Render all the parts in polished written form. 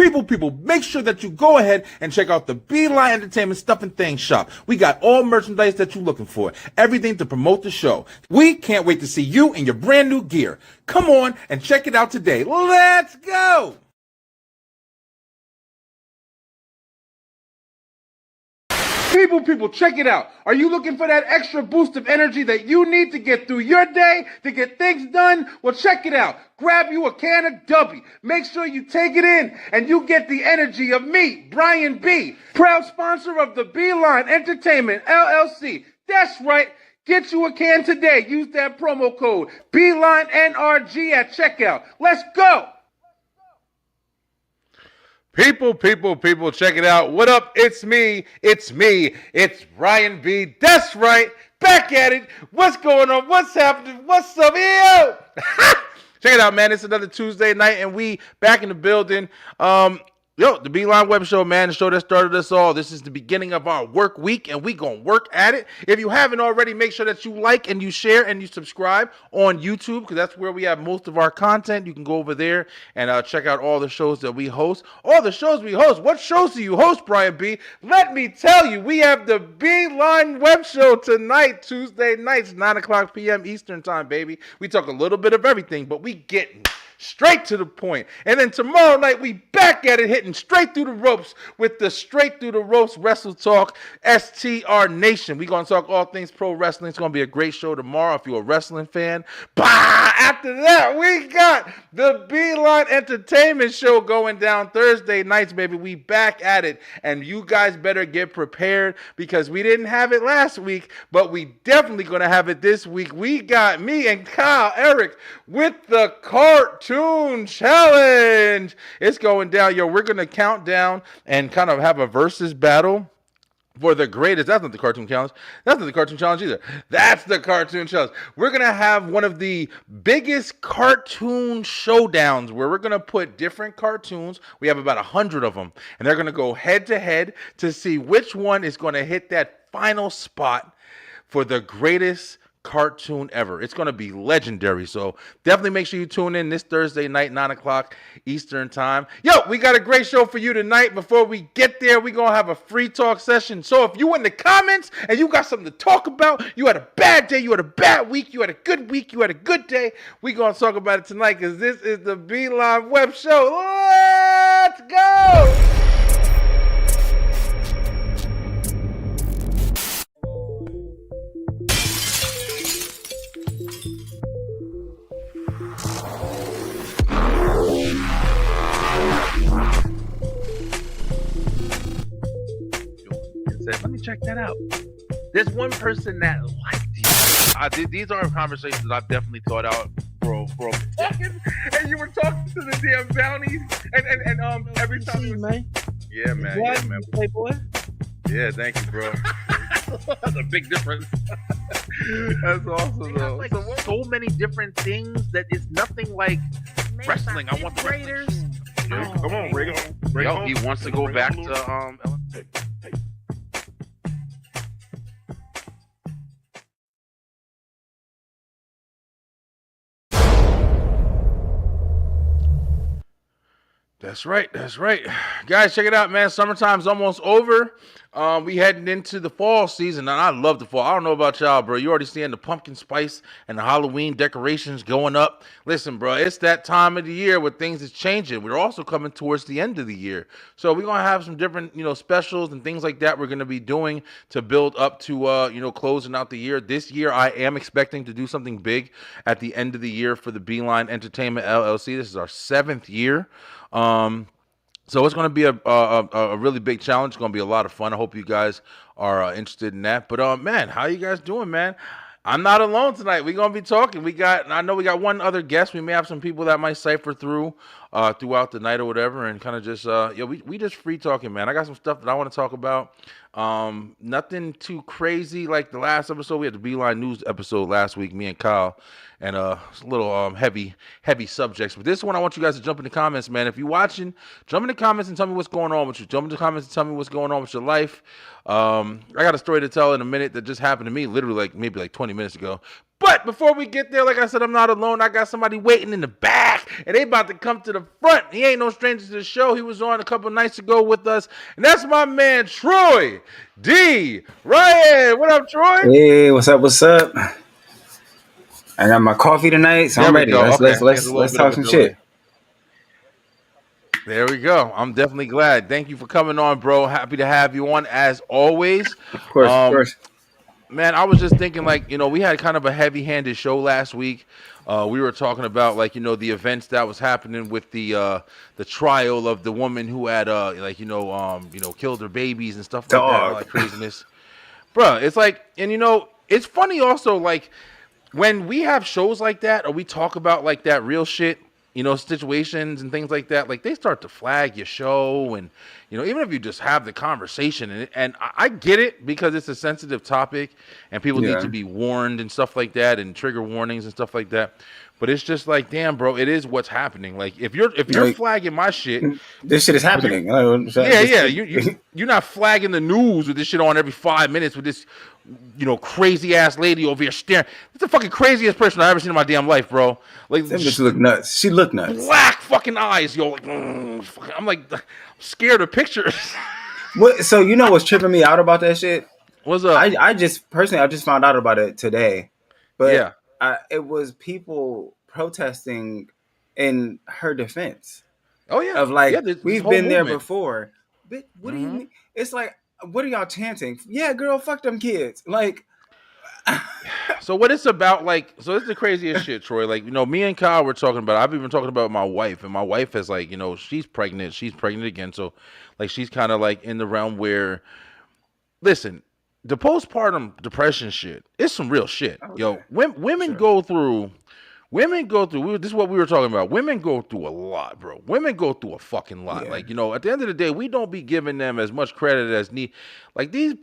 People, make sure that you go ahead and check out the Beeline Entertainment Stuff and Things shop. We got all merchandise that you're looking for. Everything to promote the show. We can't wait to see you in your brand new gear. Come on and check it out today. Let's go! People, check it out. Are you looking for that extra boost of energy that you need to get through your day, to get things done? Well, check it out. Grab you a can of Dubby. Make sure you take it in and you get the energy of me, Brian B., proud sponsor of the Beeline Entertainment, LLC. That's right. Get you a can today. Use that promo code BeelineNRG at checkout. Let's go. People, check it out. What up? It's me. It's Ryan B. That's right. Back at it. What's going on? What's happening? What's up, yo? Check it out, man. It's another Tuesday night, and we back in the building. The Beeline Webshow, man, the show that started us all. This is the beginning of our work week, and we gonna work at it. If you haven't already, make sure that you like and you share and you subscribe on YouTube, because that's where we have most of our content. You can go over there and check out all the shows that we host. All the shows we host. What shows do you host, Brian B? Let me tell you, we have the Beeline Web Show tonight, Tuesday nights, 9 o'clock p.m. Eastern time, baby. We talk a little bit of everything, but we getting straight to the point. And then tomorrow night, we back at it, hitting straight through the ropes with the Straight Through the Ropes Wrestle Talk STR Nation. We're going to talk all things pro wrestling. It's going to be a great show tomorrow if you're a wrestling fan. After that, we got the Beeline Entertainment Show going down Thursday nights, baby. We back at it. And you guys better get prepared, because we didn't have it last week, but we definitely going to have it this week. We got me and Kyle Eric with the Cartoon Challenge. It's going down, yo. We're going to count down and kind of have a versus battle for the greatest. That's not the Cartoon Challenge. That's not the Cartoon Challenge either. That's the Cartoon Challenge. We're going to have one of the biggest cartoon showdowns where we're going to put different cartoons. We have about 100 of them, and they're going to go head to head to see which one is going to hit that final spot for the greatest cartoon ever. It's going to be legendary. So definitely make sure you tune in this Thursday night, 9 o'clock Eastern time. Yo, we got a great show for you tonight. Before we get there, we're going to have a free talk session. So if you in the comments and you got something to talk about, you had a bad day, you had a bad week, you had a good week, you had a good day, we're going to talk about it tonight, because this is the Beeline Web Show. Let's go! Let me check that out. There's one person that liked you. These are conversations that I've definitely thought out for a second. And you were talking to the damn bounties, and every time you man. Yeah, man. What? Yeah, man. Playboy? Yeah, thank you, bro. That's a big difference. That's awesome, though. Like so many different things that it's nothing like wrestling. I want the Raiders. Yeah, come on, bring it on. Yo, he wants to go back to That's right. Guys, check it out, man. Summertime's almost over. We heading into the fall season, and I love the fall. I don't know about y'all, bro. You already seeing the pumpkin spice and the Halloween decorations going up. Listen, bro, it's that time of the year where things is changing. We're also coming towards the end of the year. So we're going to have some different, specials and things like that we're going to be doing to build up to, closing out the year. This year, I am expecting to do something big at the end of the year for the Beeline Entertainment LLC. This is our 7th year. So it's going to be a really big challenge. It's going to be a lot of fun. I hope you guys are interested in that. But man, how you guys doing, man? I'm not alone tonight. We're going to be talking. I know we got one other guest. We may have some people that might cipher throughout the night or whatever, and kind of just we just free talking, man. I got some stuff that I want to talk about. Nothing too crazy like the last episode. We had the Beeline News episode last week, me and Kyle, and it's a little heavy subjects. But this one, I want you guys to jump in the comments, man. If you're watching, jump in the comments and tell me what's going on with you. Jump in the comments and tell me what's going on with your life. I got a story to tell in a minute that just happened to me, literally maybe 20 minutes ago. But before we get there, like I said, I'm not alone. I got somebody waiting in the back, and they about to come to the front. He ain't no stranger to the show. He was on a couple nights ago with us, and that's my man Troy D. Ryan. What up, Troy? Hey, what's up? What's up? I got my coffee tonight, so There I'm we ready. go. Let's Okay, let's I think it's a let's little let's bit of talk a some delay. shit. There we go. I'm definitely glad. Thank you for coming on, bro. Happy to have you on as always. Of course, of Um, course. Man, I was just thinking, like, we had kind of a heavy-handed show last week. We were talking about, like, the events that was happening with the trial of the woman who had, like, killed her babies and stuff like that and all Dog. that craziness. Bruh, it's like, and it's funny also, like, when we have shows like that or we talk about like that real shit, situations and things like that, like they start to flag your show, and even if you just have the conversation, and I get it because it's a sensitive topic and people need to Yeah. be warned and stuff like that, and trigger warnings and stuff like that. But it's just like, damn, bro, it is what's happening. Like if you're Like flagging my shit, this shit is but you happening. Like, yeah, this yeah. shit. You're not flagging the news with this shit on every 5 minutes with this, crazy ass lady over here staring. It's the fucking craziest person I've ever seen in my damn life, bro. Like That bitch look nuts. She look nuts. black fucking eyes, yo. Like, I'm like, I'm scared of pictures. What? So you know what's tripping me out about that shit? What's up? I just personally I just found out about it today, but Yeah. it was people protesting in her defense Oh yeah. of Yeah. like This we've whole been there movement. before. But what do you Hmm. mean? It's like what are y'all chanting? Yeah, girl, fuck them kids. Like, So what it's about, like, so it's the craziest shit, Troy. Like, me and Kyle were talking about. I've even talking about my wife, and my wife is like, she's pregnant. She's pregnant again. So, like, she's kind of like in the realm where, listen, the postpartum depression shit, it's some real shit. oh Yo, yeah, for women sure. go through. Women go through. This is what we were talking about. Women go through a lot, bro. Women go through a fucking lot. Yeah. Like, at the end of the day, we don't be giving them as much credit as need. Like these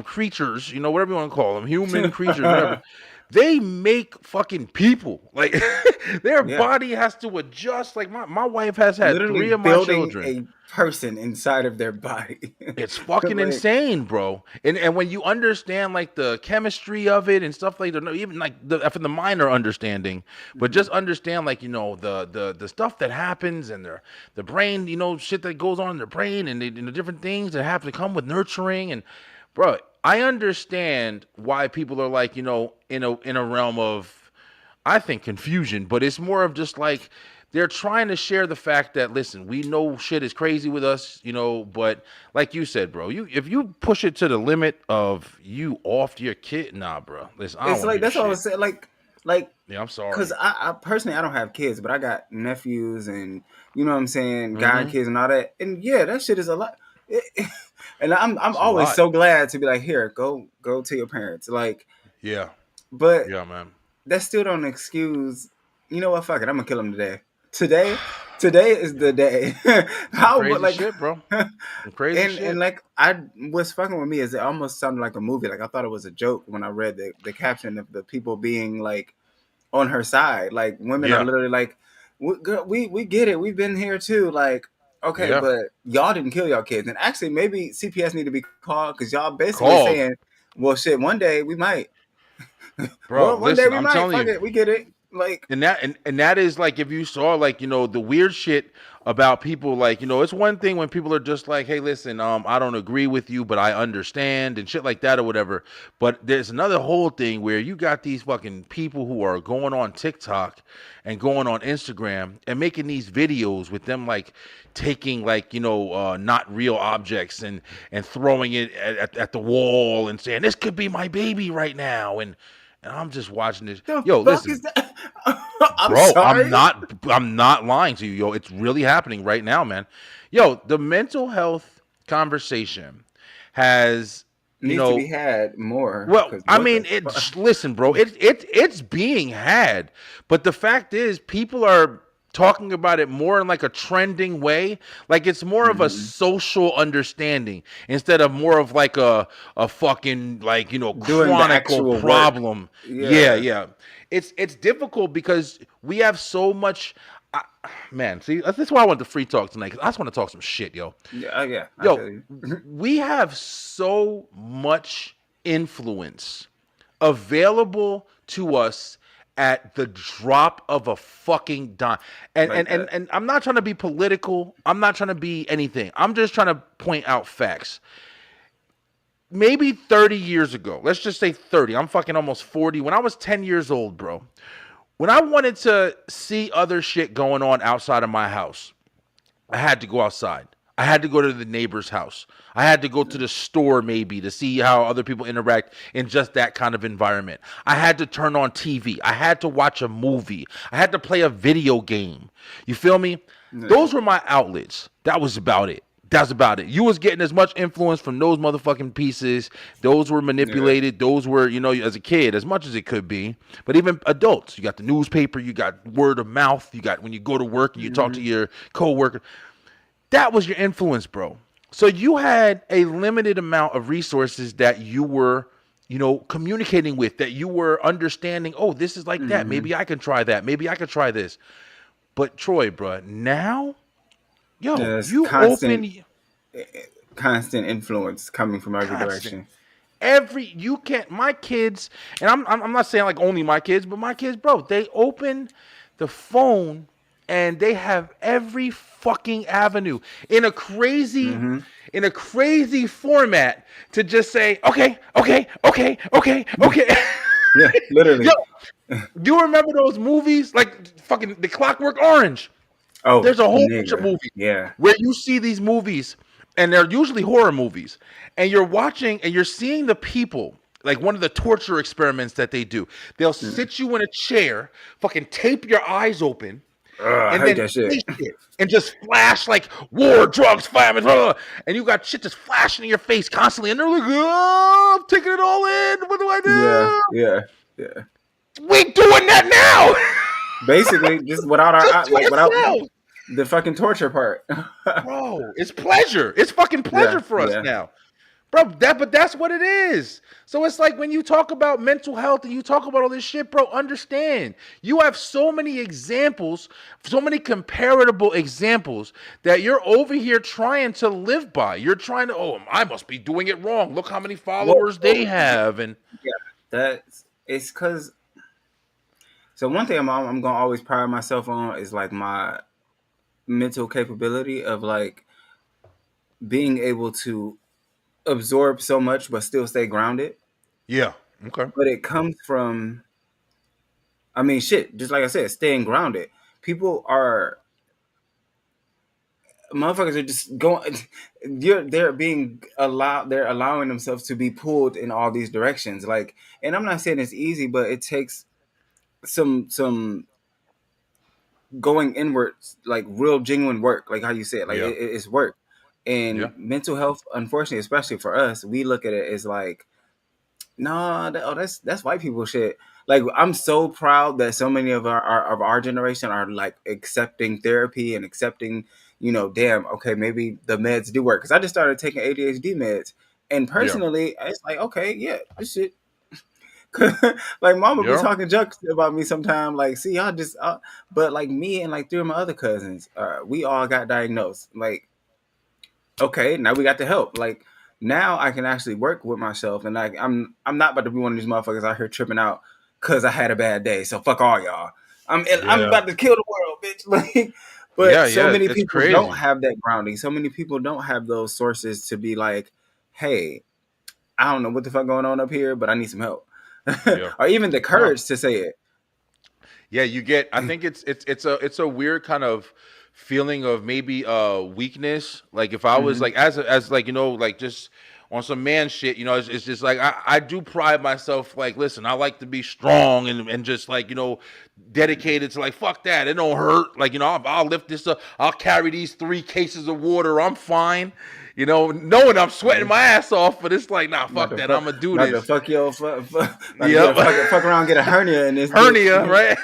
creatures, whatever you want to call them, human creatures, whatever. They make fucking people. Like their Yeah. body has to adjust. Like my wife has had Literally three of my building children. a person inside of their body. It's fucking Like, insane, bro. And when you understand like the chemistry of it and stuff like that, no, even like for the minor understanding, but mhm. just understand like the stuff that happens and the brain, shit that goes on in their brain, and the different things that have to come with nurturing, and bro, I understand why people are like, in a realm of, I think, confusion, but it's more of just like they're trying to share the fact that, listen, we know shit is crazy with us, but like you said, bro, if you push it to the limit of you off your kid, nah, bro, listen, I don't it's want to like hear the that's all I shit. was saying. Like, Yeah, I'm cause sorry. I personally I don't have kids, but I got nephews and you know what I'm saying, god Mm-hmm. kids and all that. And yeah, that shit is a lot. And I'm It's a always lot. so glad to be like, here, go to your parents. Like, Yeah, but yeah, man. that still don't excuse. You know what? Fuck it. I'm gonna kill him today. Today is Yeah, the day. some How? But crazy like, shit, bro. Some crazy and shit. like, I what's fucking with me is it almost sounded like a movie. Like I thought it was a joke when I read the caption of the people being like on her side. Like women are Yeah, literally like, Girl, we get it. We've been here too. Like, okay, yeah. but y'all didn't kill y'all kids. And actually, maybe CPS need to be called because y'all basically Called, saying, well, shit, one day we might. bro. Well, one day Listen, we I'm might. telling Fuck you. it. We get it. Like, And that is like, if you saw like, the weird shit about people, like, it's one thing when people are just like, hey, listen, I don't agree with you, but I understand and shit like that or whatever. But there's another whole thing where you got these fucking people who are going on TikTok and going on Instagram and making these videos with them like taking like, not real objects and throwing it at the wall and saying, this could be my baby right now. And I'm just watching this. the Yo, fuck is listen, that? I'm bro, I'm sorry. not I'm not lying to you, yo. It's really happening right now, man. Yo, the mental health conversation has, you Needs to be know, had more. well, Because I what mean, the fuck? listen, bro, it's being had, but the fact is, people are talking about it more in like a trending way. Like it's more of a Mhm. social understanding instead of more of like a fucking like Doing the chronical actual work. problem. Yeah, Yeah. yeah. It's difficult because we have so much. I, Man, see, that's why I want the free talk tonight. Cause I just want to talk some shit, yo. Yeah. Yeah. I Yo, feel you. we have so much influence available to us at the drop of a fucking dime. And Like and and, that. and I'm not trying to be political. I'm not trying to be anything. I'm just trying to point out facts. Maybe 30 years ago, let's just say 30. I'm fucking almost 40. When I was 10 years old, bro, when I wanted to see other shit going on outside of my house, I had to go outside. I had to go to the neighbor's house. I had to go to the store maybe to see how other people interact in just that kind of environment. I had to turn on TV. I had to watch a movie. I had to play a video game. You feel me? Yeah. Those were my outlets. That was about it. That's about it. You was getting as much influence from those motherfucking pieces. Those were Yeah. manipulated. Those were, as a kid, as much as it could be. But even adults, you got the newspaper, you got word of mouth, you got when you go to work and you talk to your coworker. That was your influence, bro. So you had a limited amount of resources that you were, communicating with, that you were understanding. Oh, this is like that. Mm-hmm. Maybe I can try that. Maybe I could try this. But Troy, bro, now, yo, Yeah, it's you constant influence coming from every constant. direction. You can't, my kids, and I'm not saying like only my kids, but my kids, bro, they open the phone and they have every fucking avenue Mm-hmm. in a crazy format to just say okay, okay, okay, okay, okay. Yeah, Yo, literally. you remember those movies like fucking The Clockwork Orange? Oh, There's a whole bunch of nigga. movies Yeah. where you see these movies, and they're usually horror movies, and you're watching and you're seeing the people. Like one of the torture experiments that they do, they'll Mm. sit you in a chair, fucking tape your eyes open, Ugh, I and hate then that shit. play shit and just flash like war, drugs, famine, blah, blah, blah. And you got shit just flashing in your face constantly, and they're like, "Oh, I'm taking it all in. What do Yeah, I yeah, yeah. do? We doing that now, Basically, just without our just to without yourself." the fucking torture part. Bro, it's pleasure. It's fucking Yeah, pleasure for us yeah. now. Bro, but that's what it is. So it's like when you talk about mental health and you talk about all this shit, bro, understand. You have so many examples, so many comparable examples that you're over here trying to live by. You're trying to, oh, I must be doing it wrong. Look how many Well, followers they have. And yeah, that's it's because so one thing I'm gonna always pride myself on is like my mental capability of like being able to absorb so much but still stay grounded. yeah, okay. But it comes from, I mean, shit. Just like I said, staying grounded. People are motherfuckers are just going. They're being allowed. They're allowing themselves to be pulled in all these directions. Like, and I'm not saying it's easy, but it takes some going inwards, like real genuine work. Like how you said, like Yeah, it's work. yeah, And mental health, unfortunately, especially for us, we look at it as like, no, that's white people shit. Like I'm so proud that so many of our generation are like accepting therapy and accepting, damn, okay, maybe the meds do work. Because I just started taking ADHD meds, and yeah, personally, it's like, okay, yeah, this shit. Like mama be yeah, talking jokes about me sometime. Like, see, y'all just, but like me and like three of my other cousins, we all got diagnosed. Like, okay, now we got the help. Like now I can actually work with myself, and like I'm not about to be one of these motherfuckers out here tripping out because I had a bad day. So fuck all y'all. I'm yeah, about to kill the world, bitch. Like, yeah, but so yeah. many It's people don't crazy. have that grounding. So many people don't have those sources to be like, hey, I don't know what the fuck going on up here, but I need some help, Yeah. or even the No. courage to say it. Yeah, you get. I think it's a weird kind of feeling of maybe weakness. Like if I was Hmm. like as like like just on some man shit, it's just like I do pride myself. Like listen, I like to be strong and just like dedicated to like fuck that. It don't hurt. Like I'll lift this up. I'll carry these 3 cases of water. I'm fine. Knowing I'm sweating my ass off, but it's like nah, Not fuck to that. fuck, I'm gonna do not to this. fuck your, not to get Yep. a fuck around, get a hernia in this bitch. Hernia, right?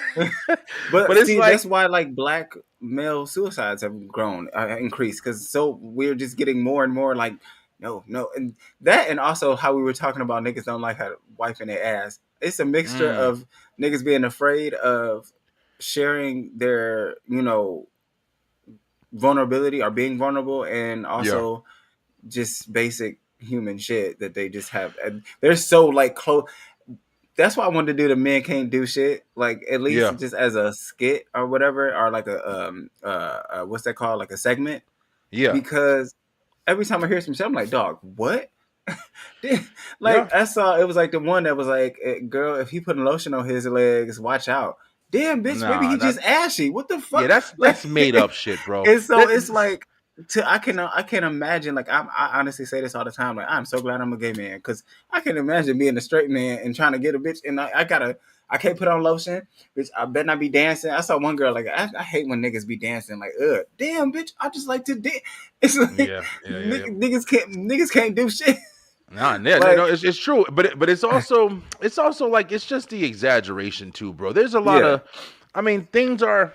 But But it's see, like that's why like black male suicides have grown, increased, because so we're just getting more and more like, no, no, and that, and also how we were talking about niggas don't like how wiping their ass. It's a mixture mm, of niggas being afraid of sharing their, vulnerability or being vulnerable, and yeah. also just basic human shit that they just have. And they're so like close. that's why I wanted to do the Men Can't Do Shit, like at least Yeah, just as a skit or whatever, or like a what's that called, like a segment, yeah, because every time I hear some shit, I'm like, dog, what? yeah. Like I saw it was like the one that was like, girl, if he put lotion on his legs, watch out. Damn, bitch, maybe Nah, he that just ashy. What the yeah, fuck? Like, that's made up shit, bro. and so That, it's like, I can't imagine. Like I honestly say this all the time. Like I'm so glad I'm a gay man because I can imagine being a straight man and trying to get a bitch, and I can't put on lotion, bitch. I better not be dancing. I saw one girl like I hate when niggas be dancing. Like, damn, bitch, I just like to dance. It's like yeah, yeah, yeah, yeah. niggas can't do shit. Nah, yeah, no, Like, it's true, but it's also like it's just the exaggeration too, bro. There's a lot yeah, of, I mean, things are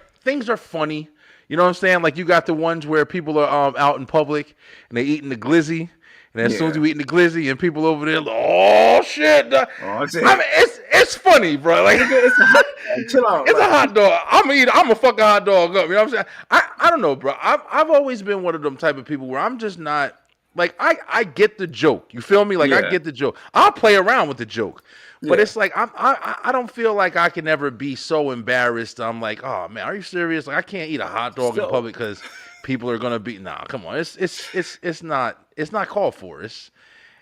funny. You know what I'm saying? Like you got the ones where people are out in public and they eating the glizzy, and as soon as yeah. you eating the glizzy, and people over there, like, oh shit! Oh I shit, mean, it's funny, bro. Like nigga, it's a hot dog. Chill out. it's a Like, hot dog. I'm a fucking hot dog up. You know what I'm saying? I don't know, bro. I've always been one of them type of people where I'm just not like I get the joke. You feel me? Like I yeah, get the joke. I'll play around with the joke. But yeah. it's like I don't feel like I can ever be so embarrassed. I'm like, oh man, are you serious? Like I can't eat a hot dog in So, public because people are gonna be. Nah, come on. It's not called for.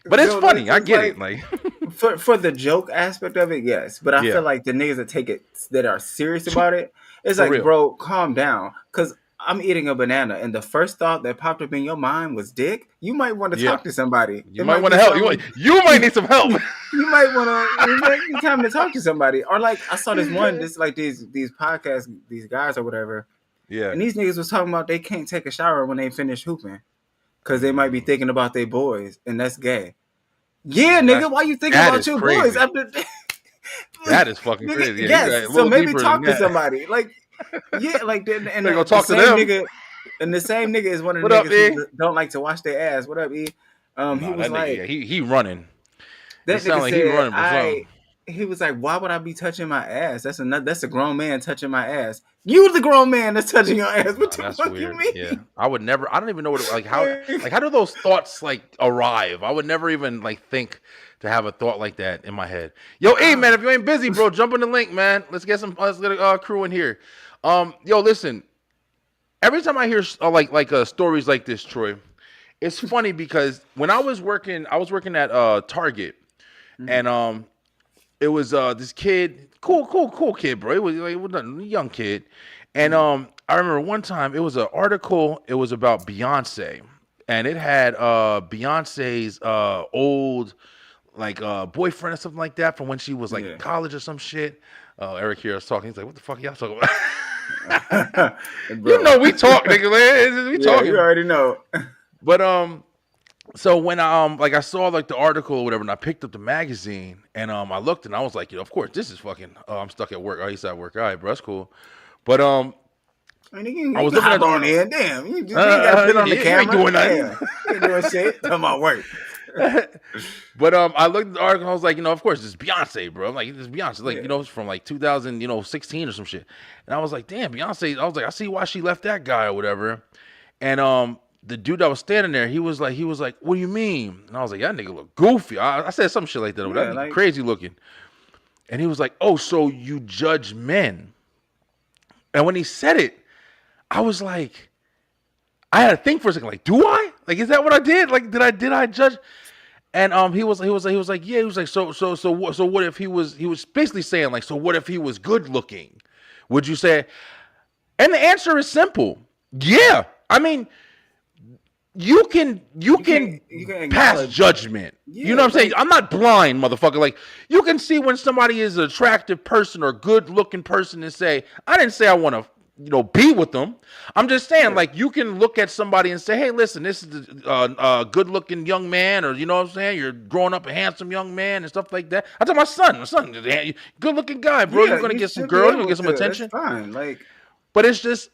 But it's no, funny. I it's get it. like Like for the joke aspect of it, yes. But I feel yeah, like the niggas that take it that are serious about it, it's for like, real. bro, calm down. Cause I'm eating a banana, and the first thought that popped up in your mind was dick. You might want to Yeah. talk to somebody. You It might might want be to help. something. You might need some help. You might want to. It might be time to talk to somebody. Or like I saw this one, this like these podcasts, these guys or whatever, Yeah. and these niggas was talking about they can't take a shower when they finish hooping because they might be Mm, thinking about their boys, and that's gay. Yeah, that's nigga, why you thinking that about is your boys crazy. after? That is fucking Nigga, crazy. Yeah, you got a yes. So little maybe deeper than talk to that. somebody. Like, yeah, like and They go the talk to same them. nigga, and the same nigga is one of What the up, niggas who E? don't like to wash their ass. What up, E? He Nah, was that nigga. Yeah, like, he running. It that sounds nigga like he said, running for something. he was like, why would I be touching my ass? That's a grown man touching my ass. You the grown man that's touching your ass. What Nah, the that's fuck you weird. Yeah, mean? I would never. I don't even know what like how Like, like how do those thoughts like arrive? I would never even like think to have a thought like that in my head. Yo, E man, ah, if you ain't busy, bro, jump in the link, man. Let's get a crew in here. Yo, listen. Every time I hear stories like this, Troy, it's funny because when I was working at Target, mhm, and it was this kid, cool kid, bro. It was like a young kid, and mhm, I remember one time it was an article. It was about Beyonce, and it had Beyonce's old like boyfriend or something like that from when she was like in yeah. college or some shit. Eric here was talking. He's like, "What the fuck y'all talking about?" You Bro, know, we talk, nigga. Man. We yeah, you talking. already know. But so when I saw like the article or whatever, and I picked up the magazine and I looked and I was like, of course this is fucking. I'm stuck at work. Oh, he's at work. All right, bro, that's cool. But I mean, you I you was can looking at hop the on article. in. Damn, you ain't got to put on the You ain't camera. doing nothing. Damn, you ain't doing shit. Talking about work. But I looked at the article. And I was like, of course it's Beyonce, bro. I'm like, it's Beyonce. Like, Yeah, it's from like 2016 or some shit. And I was like, damn, Beyonce. I was like, I see why she left that guy or whatever. And the dude that was standing there, he was like, what do you mean? And I was like, that nigga look goofy. I said some shit like that. That yeah, nigga like crazy looking. And he was like, oh, so you judge men? And when he said it, I was like, I had to think for a second. Like, do I? Like, is that what I did? Like, did I judge? And he was like, yeah. He was like, so what if he was basically saying like, so what if he was good looking? Would you say? And the answer is simple. Yeah. I mean, you can you can pass acknowledge. judgment. You know Yeah, what I'm saying? like I'm not blind, motherfucker. Like you can see when somebody is an attractive person or good looking person and say, I didn't say I want to, be with them. I'm just saying, yeah, like you can look at somebody and say, hey, listen, this is a good looking young man, or you know what I'm saying? You're growing up a handsome young man and stuff like that. I tell my son, good looking guy, bro. You're yeah. gonna You get some should be girl, you're gonna able get some to. That's attention. fine. Like But it's just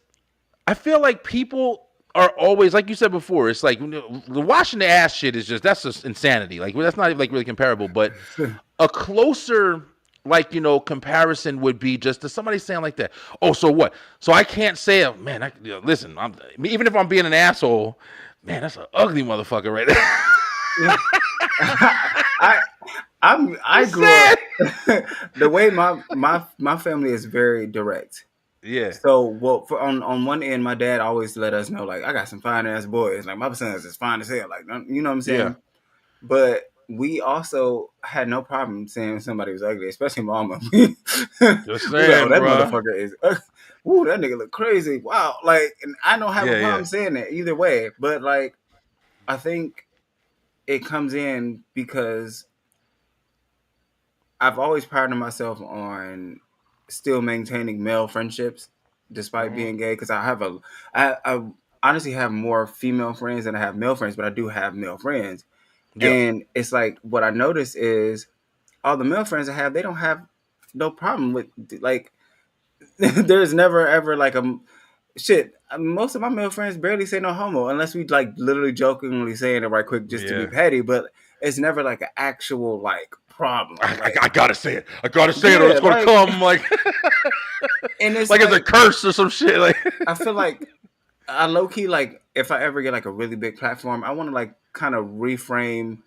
I feel like people are always like you said before. It's like the washing the ass shit is that's just insanity. Like that's not like really comparable. But a closer comparison would be just to somebody saying like that. Oh, so what? So I can't say, man. Listen, even if I'm being an asshole, man, that's an ugly motherfucker right there. I I Just grew saying. up the way my family is very direct. Yeah. So, well, on one end, my dad always let us know, like, I got some fine ass boys. Like, my sons is fine as hell. Like, you know what I'm Yeah. saying? But we also had no problem saying somebody was ugly, especially mama. we Just was like, oh, saying, that bruh. motherfucker is, ooh, that nigga look crazy. Wow. Like, and I don't have a Yeah, yeah. problem saying that either way. But, like, I think it comes in because I've always prided myself on still maintaining male friendships despite Hmm. being gay because I honestly have more female friends than I have male friends, but I do have male friends. Yeah. And it's like what I notice is all the male friends I have, they don't have no problem with like there's never ever like a shit. Most of my male friends barely say no homo unless we like literally jokingly saying it right quick just to be Yeah. petty, but it's never like an actual like problem. I Like gotta say it. I gotta say it, or it's yeah, gonna come like and it's like it's a like curse or some shit. Like I feel like I low key like if I ever get like a really big platform, I want to like kind of reframe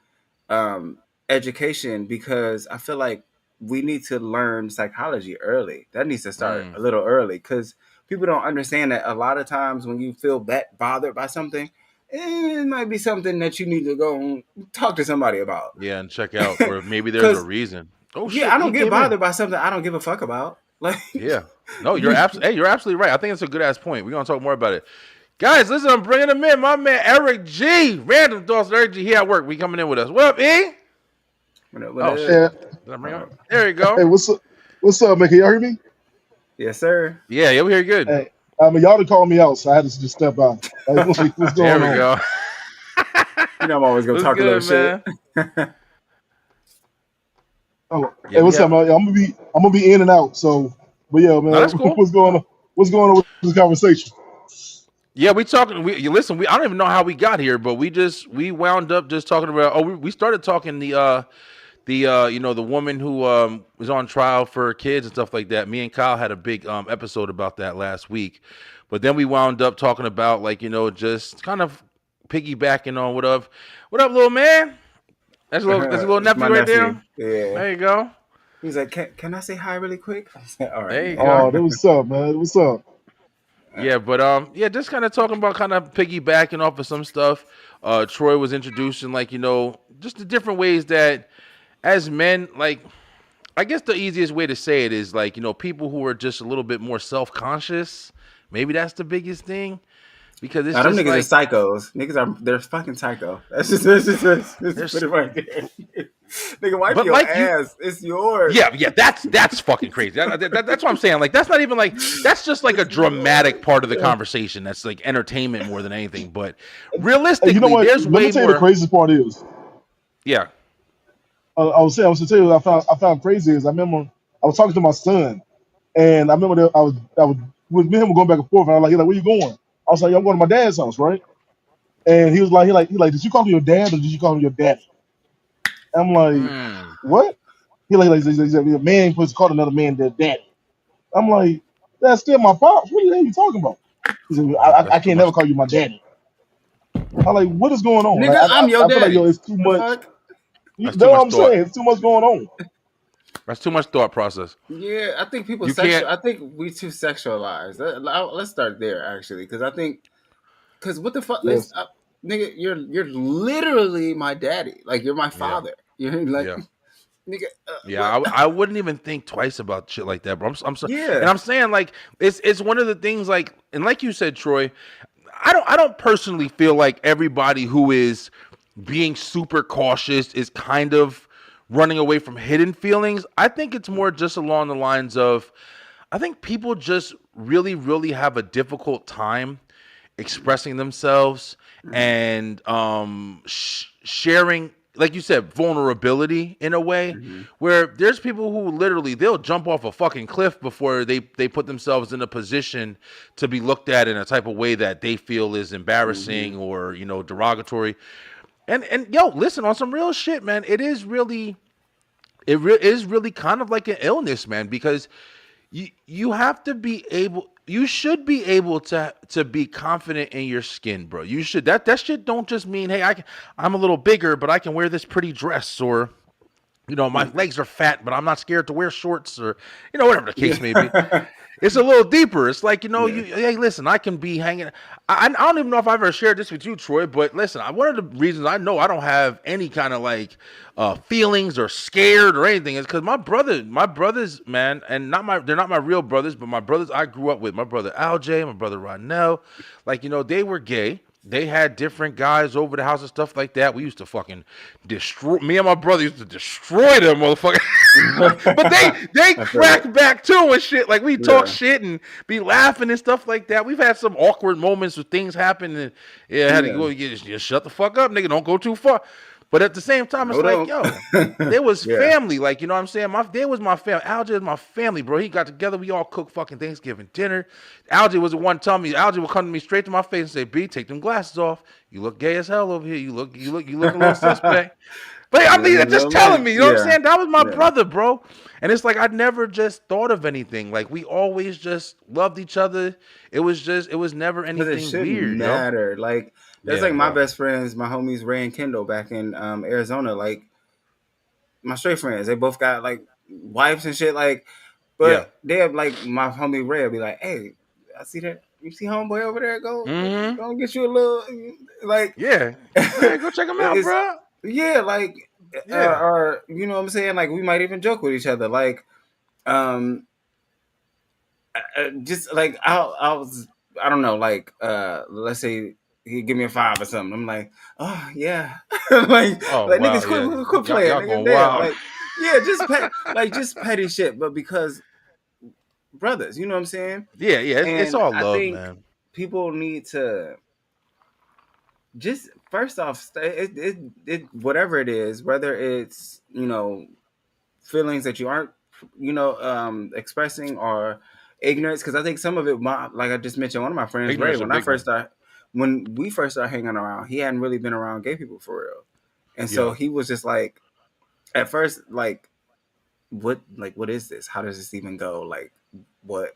um, education because I feel like we need to learn psychology early. That needs to start mm, a little early because people don't understand that a lot of times when you feel that bothered by something, it might be something that you need to go and talk to somebody about. yeah, and check out, or maybe there's a Because reason. Oh yeah, shit, I don't he get came in. bothered by something I don't give a fuck about. Like Yeah. No, you, you're absolutely right. I think it's a good ass point. We're gonna talk more about it. Guys, listen, I'm bringing him in. My man Eric G. Random thoughts. Eric G. He at work. We coming in with us. What up, E? what Oh shit. up? Yeah. Did I bring him? Oh, There you go. Hey, what's up? What's up, man? Can y'all hear me? yes, sir. Yeah, yeah, we hear you good. Hey, I mean, y'all done called me out, so I had to just step out. Like, what's There going we on? go. You know I'm always gonna What's talk a little good, shit. man? Oh, Yeah, hey, we what's up, have. man? I'm gonna be in and out. So, but yeah, No, man, that's cool. what's going on? What's going on with this conversation? Yeah, we talking. We you listen. We I don't even know how we got here, but we wound up just talking about. Oh, we started talking the you know the woman who was on trial for her kids and stuff like that. Me and Kyle had a big episode about that last week, but then we wound up talking about like you know just kind of piggybacking on what up, little man? That's a little It's my nephew right nephew. there. Yeah. There you go. He's like, can I say hi really quick? I said, all right, There you man. go. Oh, that what's up, man? What's up? Yeah, but yeah, just kind of talking about kind of piggybacking off of some stuff. Troy was introducing like you know just the different ways that as men like I guess the easiest way to say it is like, you know, people who are just a little bit more self conscious. Maybe that's the biggest thing because it's Now them just niggas like is psychos. They're fucking psycho. That's put there's, it right there. Nigga, wipe but your like you, ass. It's yours. yeah, that's fucking crazy. That's what I'm saying. Like that's not even like that's just like a It's dramatic yours. part of the Yeah. conversation. That's like entertainment more than anything. But Hey, you know realistically, what? there's Let me way tell you the more. craziest part is. Yeah. I was to tell you what I found crazy is I remember I was talking to my son, and I remember that I was with me and him were going back and forth, and I was like, he's like, where you going? I was like, I'm going to my dad's house, right? And he was like, did you call him your dad or did you call him your daddy? I'm like, Mm. what? He like, a man ain't supposed to call another man their daddy. I'm like, that's still my pops. What the hell are you talking about? He said, I That's too can't never much. call you my daddy. I'm like, what is going on? Like, Nigga, I'm your I feel like, yo, daddy. it's too The much. fuck? That's That's too what much I'm thought. saying. It's too much going on. That's too much thought process. Yeah, I think people You can't. sexual. I think we too sexualized. Let's start there actually, because I think because what the fuck, Yes. nigga, you're literally my daddy. Like you're my Yeah. father. You're like Yeah. nigga. Yeah, What? I wouldn't even think twice about shit like that, bro. I'm so, and Yeah. I'm saying like it's one of the things like and like you said, Troy, I don't personally feel like everybody who is being super cautious is kind of running away from hidden feelings. I think it's more just along the lines of I think people just really have a difficult time expressing themselves Mhm. and sharing like you said vulnerability in a way Mhm. where there's people who literally they'll jump off a fucking cliff before they put themselves in a position to be looked at in a type of way that they feel is embarrassing Mhm. or you know derogatory and yo listen on some real shit man is really kind of like an illness man because you have to be able you should be able to be confident in your skin bro you should that shit don't just mean hey I'm a little bigger but I can wear this pretty dress or My legs are fat, but I'm not scared to wear shorts or, whatever the case may be. Yeah. It's a little deeper. It's like, Yeah. hey, listen, I can be hanging. I don't even know if I've ever shared this with you, Troy, but listen, one of the reasons I know I don't have any kind of like feelings or scared or anything is because my brothers, man, and they're not my real brothers, but my brothers I grew up with, my brother Alj, my brother Ronell, like, they were gay. They had different guys over the house and stuff like that. We used to fucking destroy. Me and my brother used to destroy them motherfuckers. But they I feel it. crack back too and shit. Like we talk Yeah. shit and be laughing and stuff like that. We've had some awkward moments where things happen and yeah, I had to Yeah. go. Just shut the fuck up, nigga. Don't go too far. But at the same time, it's Hold like, on. yo, there was Yeah. family. Like, you know what I'm saying? There was my family. Alj is my family, bro. He got together. We all cooked fucking Thanksgiving dinner. Alj was the one telling me. Alj would come to me straight to my face and say, "B, take them glasses off. You look gay as hell over here. You look a little suspect." But I You look mean, a just little telling light. me, you know what I'm Yeah. saying? That was my Yeah. brother, bro. And it's like I never just thought of anything. Like we always just loved each other. It was never Because it anything shouldn't weird, yo. matter. Like that's Yeah, like my bro. best friends, my homies Ray and Kendall back in Arizona. Like my straight friends, they both got like wives and shit. Like, Yeah. but they have like my homie Ray will be like, "Hey, I see that. You see homeboy over there? Mm-hmm. Go get you a little like." Yeah. Hey, go check him out, It's bro. yeah, like Yeah. or you know what I'm saying. Like we might even joke with each other. Like um just like I was I don't know like let's say he give me a 5 or something. I'm like, oh yeah, Oh like wow, niggas yeah. quit playing, Y'all nigga. going Damn, wild. like yeah, just petty shit, but because brothers, you know what I'm saying? Yeah, yeah. It's And all I love, think man. people need to just first off, whatever it is, whether it's feelings that you aren't expressing or ignorance, because I think some of it, like I just mentioned, one of my friends Ray, Ignorance a big one. when we first started hanging around, he hadn't really been around gay people for real, and so Yeah. he was just like at first like what is this, how does this even go, like what,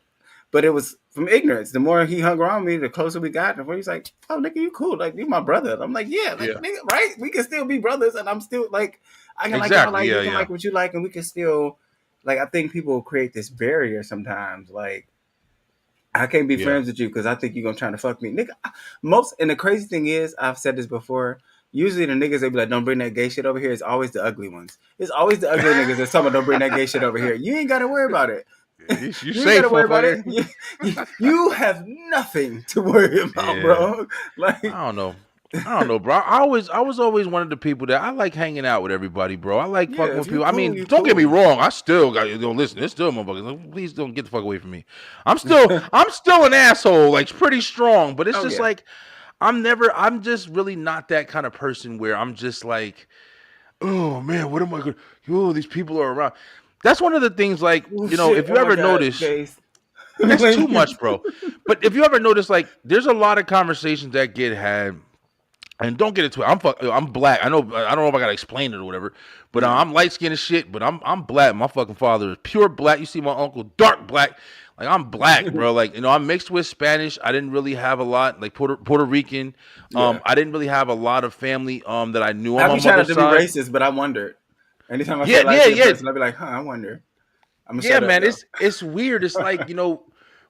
but it was from ignorance. The more he hung around me, the closer we got, the more he's like, oh nigga, you cool, like you my brother. I'm like, yeah, like Yeah. nigga, right, we can still be brothers, and I'm still like, I can like what I Exactly. like, Yeah, you can yeah. like what you like, and we can still like, I think people create this barrier sometimes, like I can't be Yeah. friends with you because I think you're gonna try to fuck me, nigga. Most, and the crazy thing is, I've said this before. Usually the niggas they be like, "Don't bring that gay shit over here." It's always the ugly ones. It's always the ugly niggas that's talking about, "Don't bring that gay shit over here." You ain't got to worry about it. You You ain't got to safe, worry about it. motherfucker. You have nothing to worry about, Yeah. bro. Like, I don't know. I don't know, bro. I was always one of the people that I like hanging out with everybody, bro. I like yeah, fucking if with you people. I cool, mean, you don't get me cool. wrong. I still got you. Don't listen. It's still motherfuckers. Like, please don't get the fuck away from me. I'm still an asshole. Like pretty strong, but it's Oh just yeah. like I'm never. I'm just really not that kind of person where I'm just like, oh man, what am I gonna? Oh, these people are around. That's one of the things. Like Oh shit. if you Oh my ever god, notice, Case. it's too Like, much, bro. But if you ever notice, like, there's a lot of conversations that get had and don't get into it. I'm black. I know. I don't know if I gotta explain it or whatever. But yeah, I'm light skinned as shit. But I'm black. My fucking father is pure black. You see my uncle, dark black. Like I'm black, bro. Like I'm mixed with Spanish. I didn't really have a lot. Like Puerto Rican. yeah. I didn't really have a lot of family. That I knew on I my be trying not mother's to be side. racist, but I wondered. Anytime I see Yeah, a light yeah, skinned yeah. person, I'll be like, huh, I wonder. I'm gonna Yeah, shut up man, though. it's weird. It's like,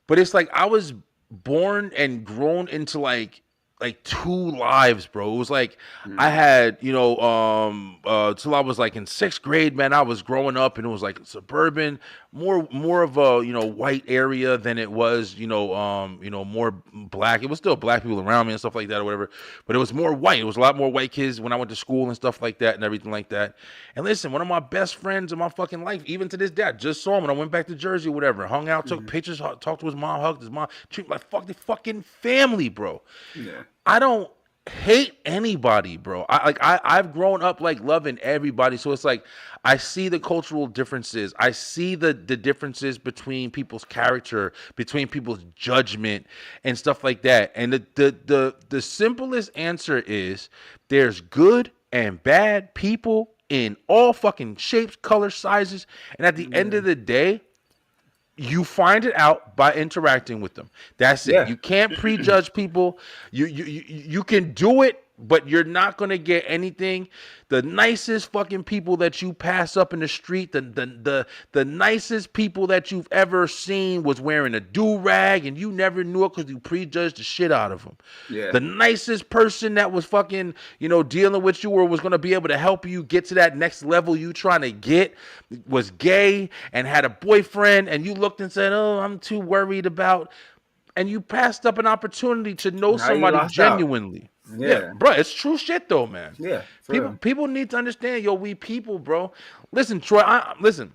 but it's like I was born and grown into like two lives, bro. It was like I Mm, had, till I was like in sixth grade, man, I was growing up and it was like suburban, more of a, white area than it was, more black. It was still black people around me and stuff like that or whatever, but it was more white. It was a lot more white kids when I went to school and stuff like that and everything like that. And listen, one of my best friends in my fucking life, even to this day, I just saw him when I went back to Jersey, whatever. Hung out, took mm, pictures, talked to his mom, hugged his mom, treat him like fuck the fucking family, bro. yeah, I don't hate anybody, bro. I've grown up like loving everybody. So it's like I see the cultural differences. I see the differences between people's character, between people's judgment and stuff like that. And the simplest answer is there's good and bad people in all fucking shapes, colors, sizes. And at the end yeah, of the day, you find it out by interacting with them. That's it. yeah, You can't prejudge people. You can do it but you're not gonna get anything. The nicest fucking people that you pass up in the street, the nicest people that you've ever seen was wearing a do rag, and you never knew it because you prejudged the shit out of them. Yeah. The nicest person that was fucking, dealing with you or was gonna be able to help you get to that next level you trying to get was gay and had a boyfriend, and you looked and said, "Oh, I'm too worried about," and you passed up an opportunity to know Now you somebody lost out. genuinely. Yeah, Yeah. bro, it's true shit though, man. Yeah. For People real. people need to understand, yo, we people, bro. Listen, Troy, listen.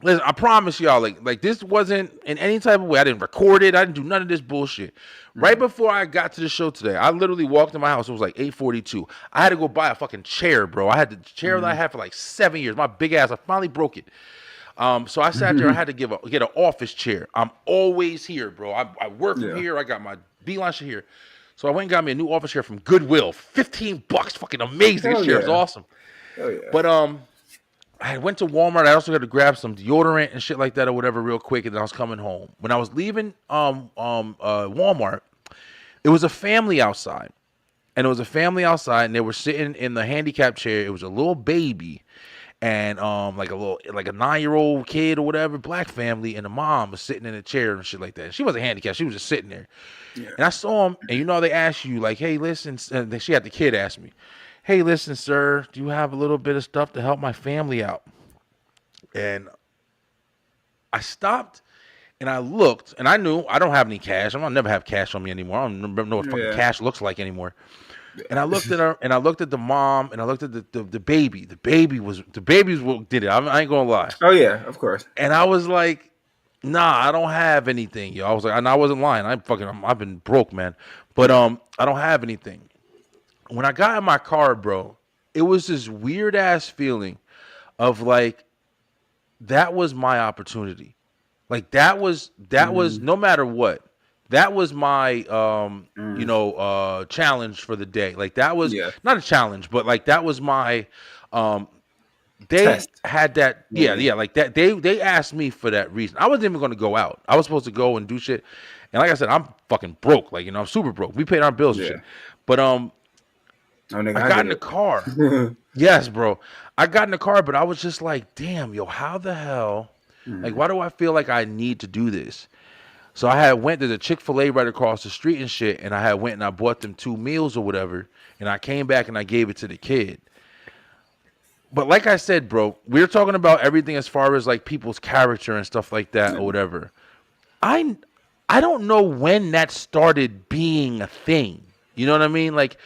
Listen, I promise y'all, like this wasn't in any type of way. I didn't record it. I didn't do none of this bullshit. Right before I got to the show today, I literally walked in my house. It was like 8:42. I had to go buy a fucking chair, bro. I had the chair that I had for like 7 years. My big ass. I finally broke it. So I sat there. I had to get an office chair. I'm always here, bro. I work from Yeah. here. I got my beeline shit here. So I went and got me a new office chair from Goodwill. $15, fucking amazing. Hell This chair is yeah. awesome. Oh yeah. But I went to Walmart. I also had to grab some deodorant and shit like that or whatever real quick, and then I was coming home. When I was leaving Walmart, it was a family outside. And it was a family outside, and they were sitting in the handicap chair. It was a little baby, and like a 9-year-old kid or whatever, black family, and the mom was sitting in a chair and shit like that. And she wasn't handicapped; she was just sitting there. Yeah. And I saw him, and they ask you like, "Hey, listen," and then she had the kid ask me, "Hey, listen, sir, do you have a little bit of stuff to help my family out?" And I stopped and I looked, and I knew I don't have any cash. I'm gonna never have cash on me anymore. I don't know what fucking Yeah. cash looks like anymore. And I looked at her, and I looked at the mom, and I looked at the baby. The baby's what did it. I ain't gonna lie. Oh yeah. Of course. And I was like, "Nah, I don't have anything, yo." I was like, and I wasn't lying. I've been broke, man. But I don't have anything. When I got in my car, bro, it was this weird ass feeling of like that was my opportunity. Like that was no matter what. That was my challenge for the day. Like that was Yeah. not a challenge, but like that was my um they Test. had that Yeah. yeah, like that they asked me for that reason. I wasn't even going to go out. I was supposed to go and do shit. And like I said, I'm fucking broke. Like, I'm super broke. We paid our bills and Yeah. shit. But Oh nigga, I got in the car. Yes, bro. I got in the car, but I was just like, damn, yo, how the hell? Like, why do I feel like I need to do this? So I had went to the Chick-fil-A right across the street and shit, and I had went and I bought them 2 meals or whatever, and I came back and I gave it to the kid. But like I said, bro, we're talking about everything as far as like people's character and stuff like that or whatever. I don't know when that started being a thing. You know what I mean? Like,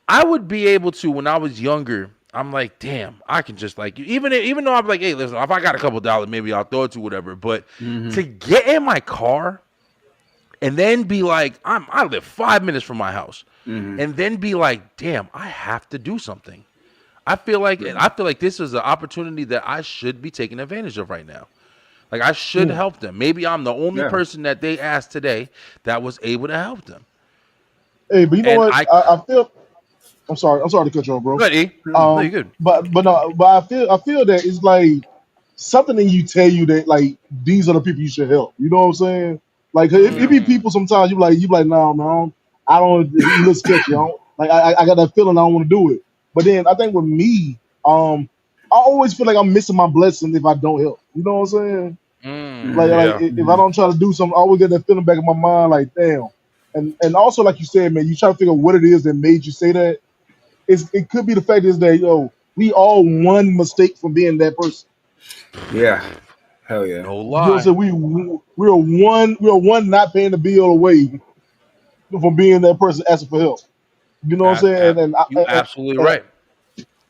I would be able to when I was younger. I'm like, damn, I can just like even though I'm like, hey, listen, if I got a couple dollars, maybe I'll throw it to whatever. But to get in my car and then be like, I live 5 minutes from my house, and then be like, damn, I have to do something. I feel like this is an opportunity that I should be taking advantage of right now. Like I should help them. Maybe I'm the only Yeah. person that they asked today that was able to help them. Hey, but you know And what? I I feel. I'm sorry to cut you off, bro. good, E. No, you good. But I feel that it's like something in you tell you that like these are the people you should help. You know what I'm saying? Like it be people sometimes you be like nah man, I don't. He looks sketchy. I don't, like I got that feeling I don't want to do it. But then I think with me, I always feel like I'm missing my blessing if I don't help. You know what I'm saying? Like Yeah. if I don't try to do something, I always get that feeling back in my mind like damn. And also like you said, man, you try to figure out what it is that made you say that. It could be the fact is that we all one mistake from being that person. Yeah. Hell yeah. No You know what I'm lie. saying? We are one not paying the bill away from being that person asking for help. You know what I'm saying? You absolutely And, right.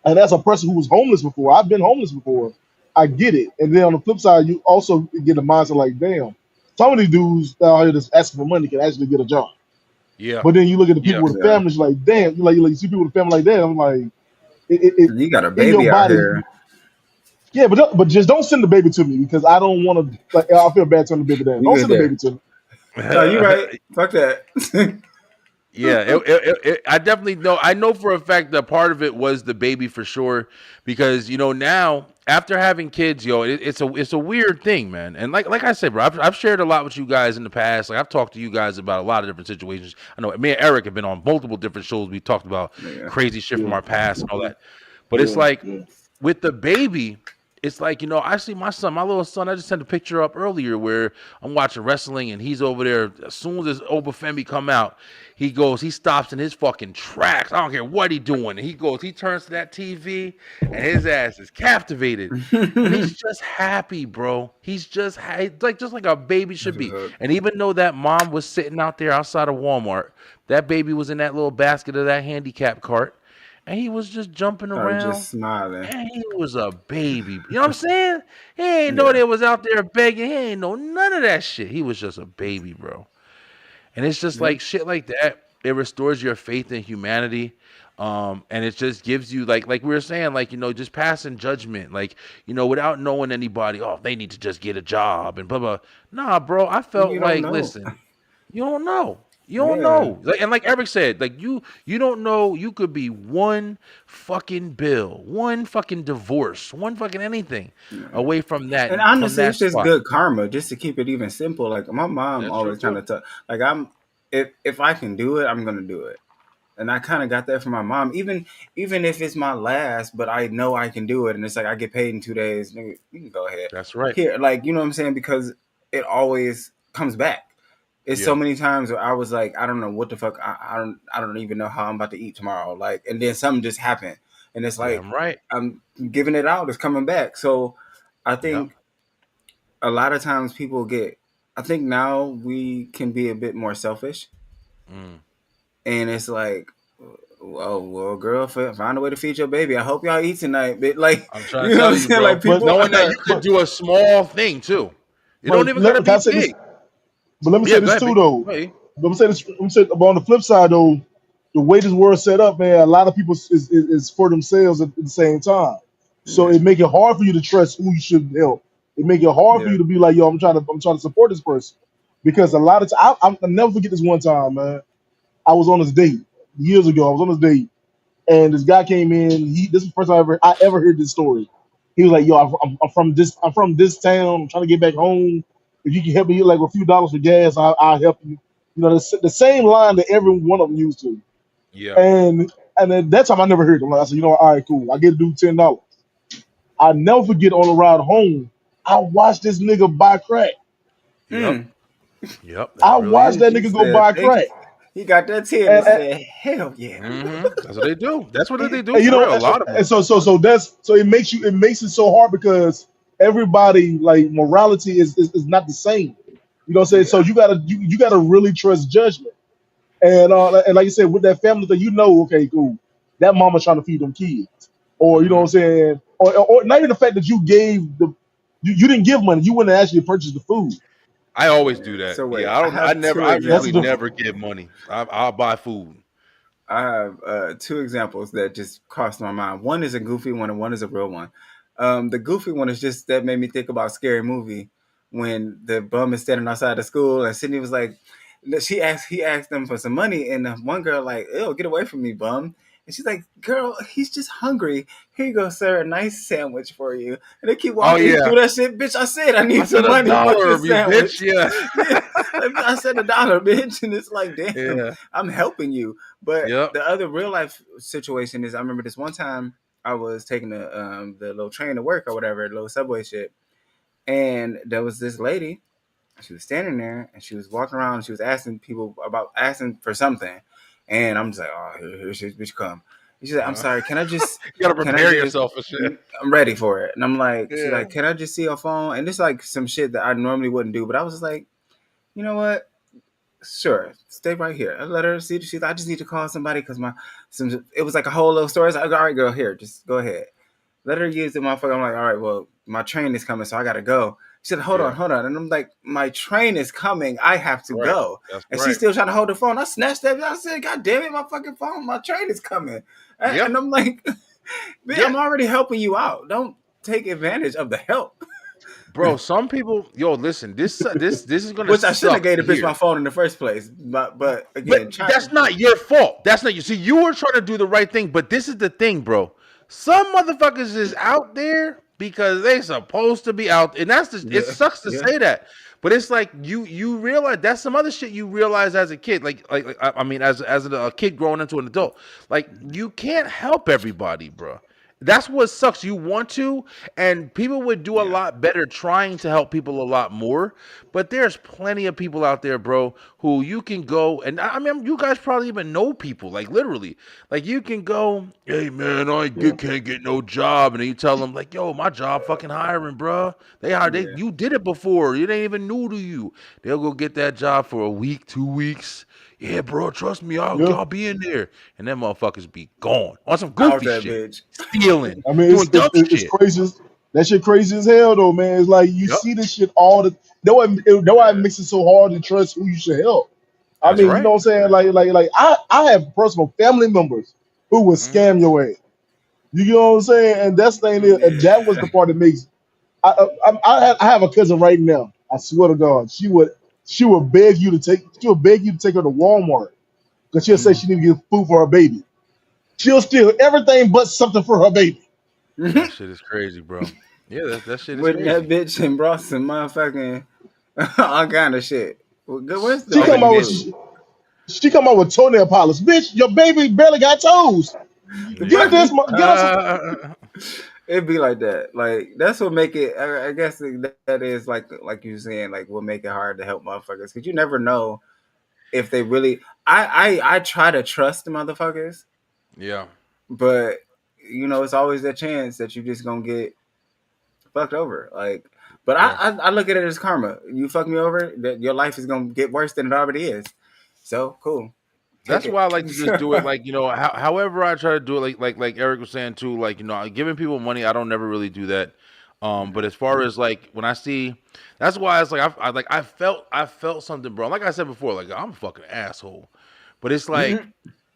and as a person who was homeless before, I've been homeless before. I get it. And then on the flip side, you also get the mindset like, damn, some of these dudes out here that's asking for money can actually get a job. Yeah. But then you look at the people Yeah. with families, like, damn, you see people with a family like that. I'm like, You got a in your baby out body, here. yeah, but just don't send the baby to me because I don't want to. Like, I feel bad sending the baby down. You Don't good send the there? baby to me. No, you right. Fuck that. Yeah, I definitely know. I know for a fact that part of it was the baby for sure, because now after having kids, it's a weird thing, man. And like I said, bro, I've shared a lot with you guys in the past. Like I've talked to you guys about a lot of different situations. I know me and Eric have been on multiple different shows. We talked about Yeah. crazy shit from Yeah, our past and all that. But it's yeah, like yeah. with the baby, it's like, I see my little son, I just sent a picture up earlier where I'm watching wrestling and he's over there. As soon as this Obafemi come out, he stops in his fucking tracks. I don't care what he doing. And he turns to that TV and his ass is captivated. And he's just happy, bro. He's just like a baby should That's what's be. up. And even though that mom was sitting out there outside of Walmart, that baby was in that little basket of that handicap cart, and he was just jumping Probably around. just smiling. And he was a baby. You know what I'm saying? He ain't know Yeah. they was out there begging. He ain't know none of that shit. He was just a baby, bro. And it's just Yep. like shit like that. It restores your faith in humanity. And it just gives you like we were saying, like, just passing judgment, like, without knowing anybody, oh, they need to just get a job and blah blah. Nah, bro. I felt You don't like, know. listen, you don't know. You don't Yeah. know. And like Eric said, like you don't know. You could be one fucking bill, one fucking divorce, one fucking anything away from that And from honestly, that it's just spot. good karma. Just to keep it even simple. Like my mom That's true always kind too. of talk. Like if I can do it, I'm gonna do it. And I kind of got that from my mom. Even if it's my last, but I know I can do it, and it's like I get paid in 2 days. Nigga, you can go ahead That's right. here. Like you know what I'm saying? Because it always comes back. It's so Yeah. many times where I was like, I don't know what the fuck. I don't even know how I'm about to eat tomorrow. Like, and then something just happened, and it's like Damn right. I'm giving it out. It's coming back. So I Yep. think a lot of times people get. I think now we can be a bit more selfish, Mm. and it's like, well, girl, find a way to feed your baby. I hope y'all eat tonight. But like, I'm trying you to know what tell I'm you, saying? bro. Like But people, Knowing that you could but do a small thing too. It don't even gotta can I be say this? big. But let me say Yeah, go this ahead, too, B. though. Go ahead. Let me say this. Let me say, but on the flip side, though, the way this world's set up, man, a lot of people is for themselves at the same time. So yeah, it make it hard for you to trust who you should help. It make it hard for yeah, you to be like, yo, I'm trying to support this person, because a lot of I'll never forget this one time, man. I was on this date years ago. I was on this date, and this guy came in. This is the first time I ever heard this story. He was like, "Yo, I'm from this town. I'm trying to get back home. If you can help me like a few dollars for gas, I'll help you." The same line that every one of them used to. Yeah. And at that time, I never heard him. Like, I said, all right, cool. I get to do $10. I never forget on the ride home, I watched this nigga buy crack. Yep. mm. Yep. That I really watched that is. He nigga go said, buy "Thank you." crack. He got that 10 and And, said, "Hell yeah." That's what they do. That's what they do and, for real. A lot of them. so it makes it so hard because everybody like morality is not the same. You know what I'm saying? So Yeah, you gotta really trust judgment. And like you said, with that family thing, okay, cool. That mama trying to feed them kids. Or you know what I'm Hmm. saying? Or not even the fact that you didn't give money, you went and actually purchased the food. I always yeah. do that. So wait, Yeah, I I don't. I have never. two I That's the usually difference. never examples. give money. I'll buy food. I have two examples that just crossed my mind. One is a goofy one, and one is a real one. The goofy one is just that made me think about Scary Movie when the bum is standing outside the school, and Sydney was like, he asked them for some money, and the one girl like, "Ew, get away from me, bum." And she's like, "Girl, he's just hungry. Here you go, sir. A nice sandwich for you." And they keep Oh walking. He yeah. threw that shit, bitch. I said I I need said some a money for dollar, this you bitch. sandwich. Yeah. Yeah, I said $1, bitch, and it's like, damn, Yeah. I'm helping you. But Yep. the other real life situation is, I remember this one time I was taking the little train to work or whatever, the little subway shit, and there was this lady. She was standing there and she was walking around. And she was asking people about asking for something, and I'm just like, oh, here she bitch come. And she's like, I'm Uh, sorry, you gotta can I prepare just yourself for shit. I'm ready for it. And I'm like, she's Yeah. like, can I just see your phone? And it's like some shit that I normally wouldn't do, but I was just like, you know what? Sure, stay right here. I let her see. She's like, I just need to call somebody because it was like a whole little story. I was like, all right, girl, here, just go ahead. Let her use the motherfucker. I'm like, all right, well, my train is coming, so I gotta go. She said, hold on, Yeah. hold on. And I'm like, my train is coming. I have to Right. go. That's And she's right. still trying to hold the phone. I snatched that. I said, God damn it, my fucking phone. My train is coming. Yep. And I'm like, Yeah. I'm already helping you out. Don't take advantage of the help. bro. Some people, yo, listen. This is gonna Which I shouldn't have suck gave to the bitch hear. my phone in the first place. But But again, that's not your fault. That's not you. See, you were trying to do the right thing, but this is the thing, bro. Some motherfuckers is out there because they supposed to be out, and that's the. It yeah, sucks to yeah, say that, but it's like you realize that's some other shit you realize as a kid. Like I mean, as a kid growing into an adult, like you can't help everybody, bro. That's what sucks. You want to, and people would do a yeah. lot better trying to help people a lot more. But there's plenty of people out there, bro, who you can go and I mean, you guys probably even know people, like literally, like you can go, hey man, Yeah. can't get no job, and then you tell them like, yo, my job fucking hiring, bro. They hired, Yeah. you did it before. It ain't even new to you. They'll go get that job for a week, 2 weeks. Yeah, bro, trust me, Yeah. I'll be in there, and then motherfuckers be gone on some Out goofy that shit, bitch. stealing, I mean, doing dumb it's shit. crazy. That shit crazy as hell, though, man. It's like you Yep, see this shit all the. Know why it Yeah. makes it so hard to trust who you should help. I that's mean, you know right. what I'm saying? Yeah. I have personal family members who would Hmm. scam your ass. You know what I'm saying? And that's the thing is, and that was Yeah. the part that makes. I have a cousin right now. I swear to God, she would beg you to take her to Walmart because she'll say Mhm. she need to get food for her baby. She'll steal everything but something for her baby. That shit is crazy, bro. Yeah, that shit is With that crazy. bitch and brought some motherfucking all kind of shit. Well, where's the She Oh, come baby out man. food? with she come out with toenail polish. Bitch, your baby barely got toes. The Get fuck Yeah. this, you? get us. It'd be like that. Like that's what make it. I guess that is like you saying like what make it hard to help motherfuckers because you never know if they really. I try to trust the motherfuckers, Yeah. but it's always that chance that you just gonna get fucked over. Like, but Yeah. I look at it as karma. You fuck me over, that your life is gonna get worse than it already is. So cool, take That's it. why I like to just do it like, however I try to do it, like Eric was saying too, like, giving people money, I don't never really do that. But as far as like when I see, that's why it's like I felt something, bro. Like I said before, like I'm a fucking asshole. But it's like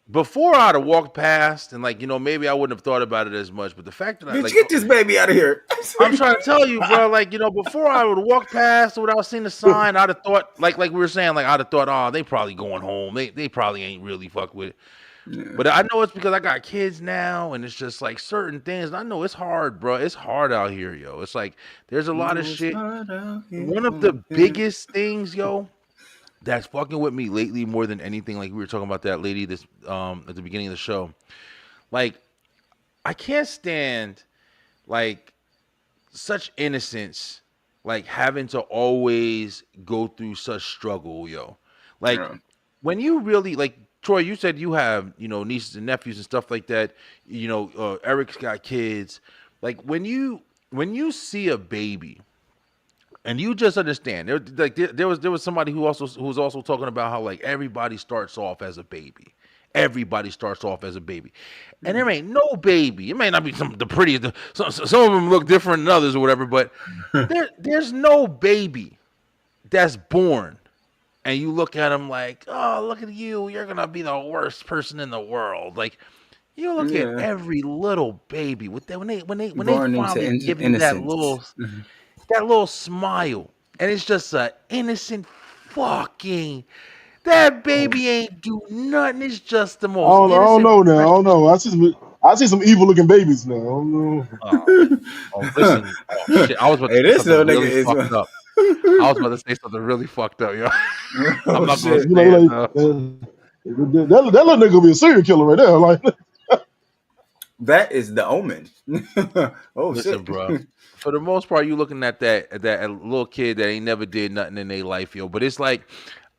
before I'd have walked past and like, maybe I wouldn't have thought about it as much. But the fact that I Bitch, like get this baby out of here. I'm trying to tell you, bro. Like, before I would walk past without seeing the sign, I'd have thought, like we were saying, like I'd have thought, oh, they probably going home. They probably ain't really fuck with it. Yeah. But I know it's because I got kids now, and it's just like certain things. And I know it's hard, bro. It's hard out here, yo. It's like there's a lot of No, it's shit. hard out here One of for the me. biggest things, yo, that's fucking with me lately more than anything. Like we were talking about that lady this at the beginning of the show. Like I can't stand like such innocence, like having to always go through such struggle, yo. Like Yeah. when you really like Troy, you said you have nieces and nephews and stuff like that. Eric's got kids. Like when you see a baby and you just understand there was somebody who was also talking about how like everybody starts off as a baby. Everybody starts off as a baby, and there ain't no baby. It may not be the prettiest. Some of them look different than others or whatever, but there's no baby that's born, and you look at them like, oh, look at you. You're gonna be the worst person in the world. Like you look at Yeah. every little baby with that when they Born into finally give you that innocence. little smile, and it's just a innocent fucking. That baby ain't do nothing. It's just the most I don't innocent, know now. I don't precious. know. I see some evil looking babies now. I don't know. Oh, oh, listen. Oh shit! I was about to Hey, say this something little nigga really is. fucked up. I was about to say something really fucked up, yo. I'm Oh not gonna shit. You say it like though. that little nigga be a serial killer right there. Like, That is the omen. Oh Listen, shit. bro. For the most part, you looking at that little kid that ain't never did nothing in their life, yo. But it's like,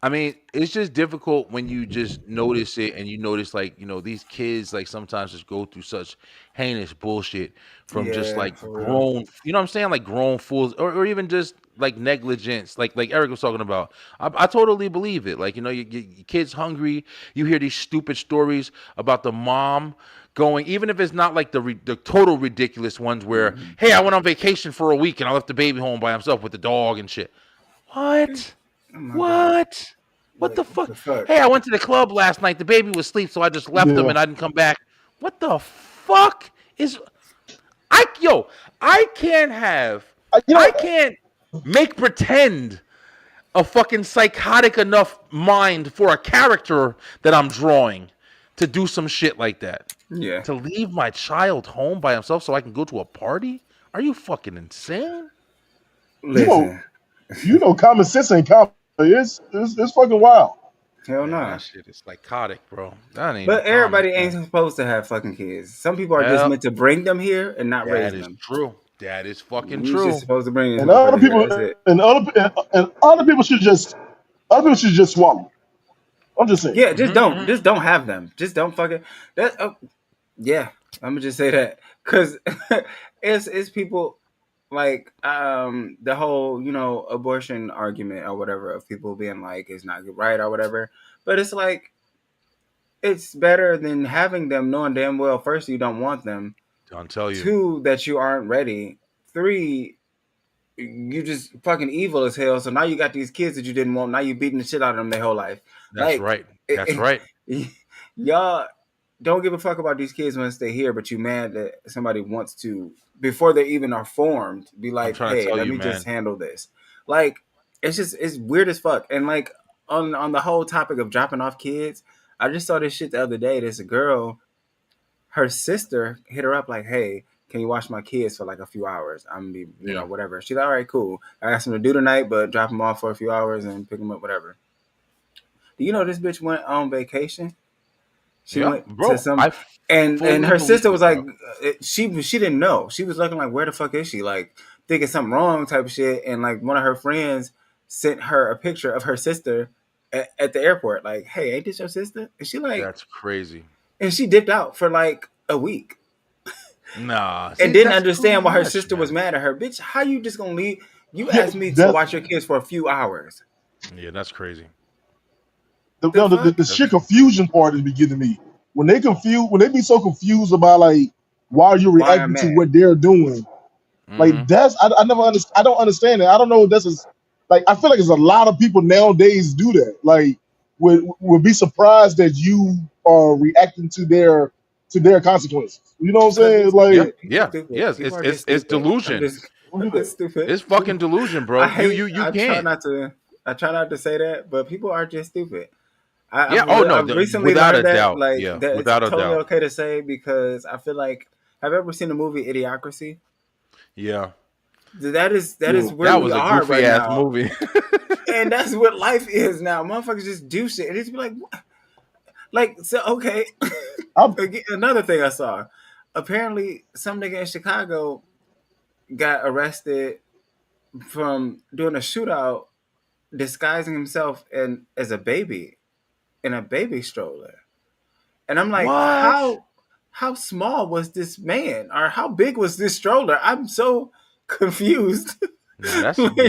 I mean, it's just difficult when you just notice it and you notice like, these kids like sometimes just go through such heinous bullshit from just Yeah, like for real. grown, you know what I'm saying? Like grown fools or even just like negligence, like Eric was talking about. I totally believe it. Like, your kid's hungry. You hear these stupid stories about the mom going, even if it's not like the total ridiculous ones where, Mhm. hey, I went on vacation for a week and I left the baby home by himself with the dog and shit. What? Oh my god. What? What Like the what fuck? the fuck? Hey, I went to the club last night. The baby was asleep, so I just left him yeah, and I didn't come back. What the fuck is I can't have. You know, I can't make pretend a fucking psychotic enough mind for a character that I'm drawing to do some shit like that. Yeah. To leave my child home by himself so I can go to a party? Are you fucking insane? you know, Listen, common sense ain't common. It's fucking wild. hell Man, no. that shit is psychotic, bro. That ain't even But common everybody ain't sense. supposed to have fucking kids. Some people are just Well, meant to bring them here and not that raise is them. true. That is fucking You just true. supposed to bring this And motherfucker other here. people, That's it. and other people should just swallow. I'm just saying. Yeah, Hmm hmm just don't have them. Just don't fucking that. Yeah, I'm gonna just say that because it's people like the whole abortion argument or whatever of people being like it's not right or whatever. But it's like it's better than having them knowing damn well first you don't want them, Don't tell you. two that you aren't ready, three you just fucking evil as hell. So now you got these kids that you didn't want. Now you beating the shit out of them their whole life. That's Like right. That's right. y'all don't give a fuck about these kids once they're here, but you mad that somebody wants to before they even are formed be I'm like, trying to hey, tell let you, me just man. handle this. Like it's weird as fuck. And like on the whole topic of dropping off kids, I just saw this shit the other day. There's a girl, her sister hit her up like, hey, can you watch my kids for like a few hours? I'm gonna be, Yeah. whatever. She's like, all right, cool. I asked him to do tonight, but drop him off for a few hours and pick him up, whatever. Do you know this bitch went on vacation? She Yeah, went to bro. some, I and fully her believe sister it, was like, bro. she didn't know. She was looking like, where the fuck is she? Like thinking something wrong, type of shit. And like one of her friends sent her a picture of her sister at the airport. Like, hey, ain't this your sister? And she like, That's crazy. and she dipped out for like a week Nah, and see, didn't that's too understand why her much, sister was man. mad at her. Bitch, how you just gonna leave? You Yeah, asked me to that's watch your kids for a few hours. Yeah, that's crazy. The the fuck? That's sheer confusion part is beginning me. When they be so confused about like why you're Why I'm reacting to mad? what they're doing. mm-hmm. Like I never understand. I don't understand it. I don't know if this is like I feel like there's a lot of people nowadays do that. Like would be surprised that you are reacting to their consequences. You know what I'm Because saying? we It's stupid. Yeah, like People yeah, stupid. yes. People It's are it's just it's stupid. I'm delusion. just don't do that. it's stupid. It's fucking delusion, I bro. hate. You I try can't. not to. I try not to say that, but people are just stupid. I, Yeah. I've Oh re- no, I've recently without a learned that doubt. like Yeah, that it's without a totally doubt. okay to say because I feel like have you ever seen the movie Idiocracy? Yeah, That is Yeah. where that we was a are goofy right ass now, movie. and that's what life is now. Motherfuckers just do shit, and it's be like, what? Like so okay. I, Again, another thing I saw. Apparently, some nigga in Chicago got arrested from doing a shootout, disguising himself as a baby in a baby stroller. And I'm like, What? how small was this man, or how big was this stroller? I'm so confused. Nah, Like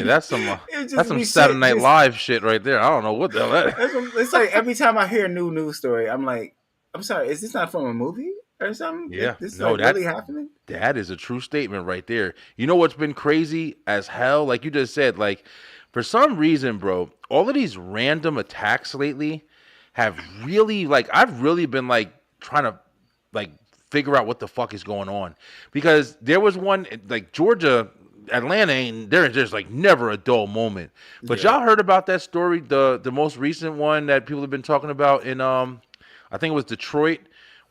it that's just some be Saturday shit. Night Just Live shit right there. I don't know what the hell that. it's like every time I hear a new news story, I'm like, I'm sorry, is this not from a movie or something? Yeah, This is no, like really happening. that is a true statement right there. You know what's been crazy as hell? Like you just said, like for some reason, bro, all of these random attacks lately have really like I've really been like trying to like figure out what the fuck is going on because there was one like Georgia. Atlanta ain't there's like never a dull moment. But Yeah. y'all heard about that story, the most recent one that people have been talking about in I think it was Detroit,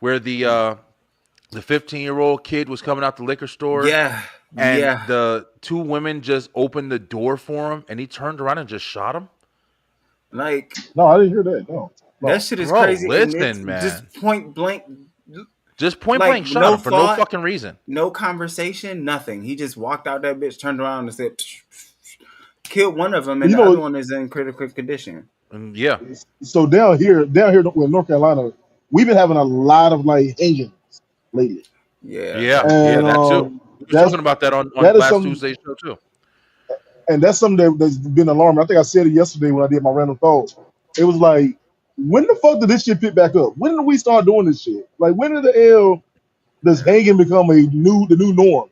where the 15-year-old kid was coming out the liquor store Yeah. and Yeah. the two women just opened the door for him and he turned around and just shot him. Like no, I didn't hear that. No, that no. shit is Bro, crazy, and it's listen, just man. point blank, Just point like blank shot no him for no thought, fucking reason. no conversation, nothing. He just walked out that bitch, turned around, and said, killed one of them, and You the other know, one is in critical condition. And yeah. so down here in North Carolina, we've been having a lot of like hangings lately, Yeah, Yeah. Yeah, and that too. We was that's talking about that on that is last some Tuesday's show too. and that's something that's been alarming. I think I said it yesterday when I did my random thoughts. It was like, when the fuck did this shit pick back up? When did we start doing this shit? Like, when did the hell does hanging become the new norm?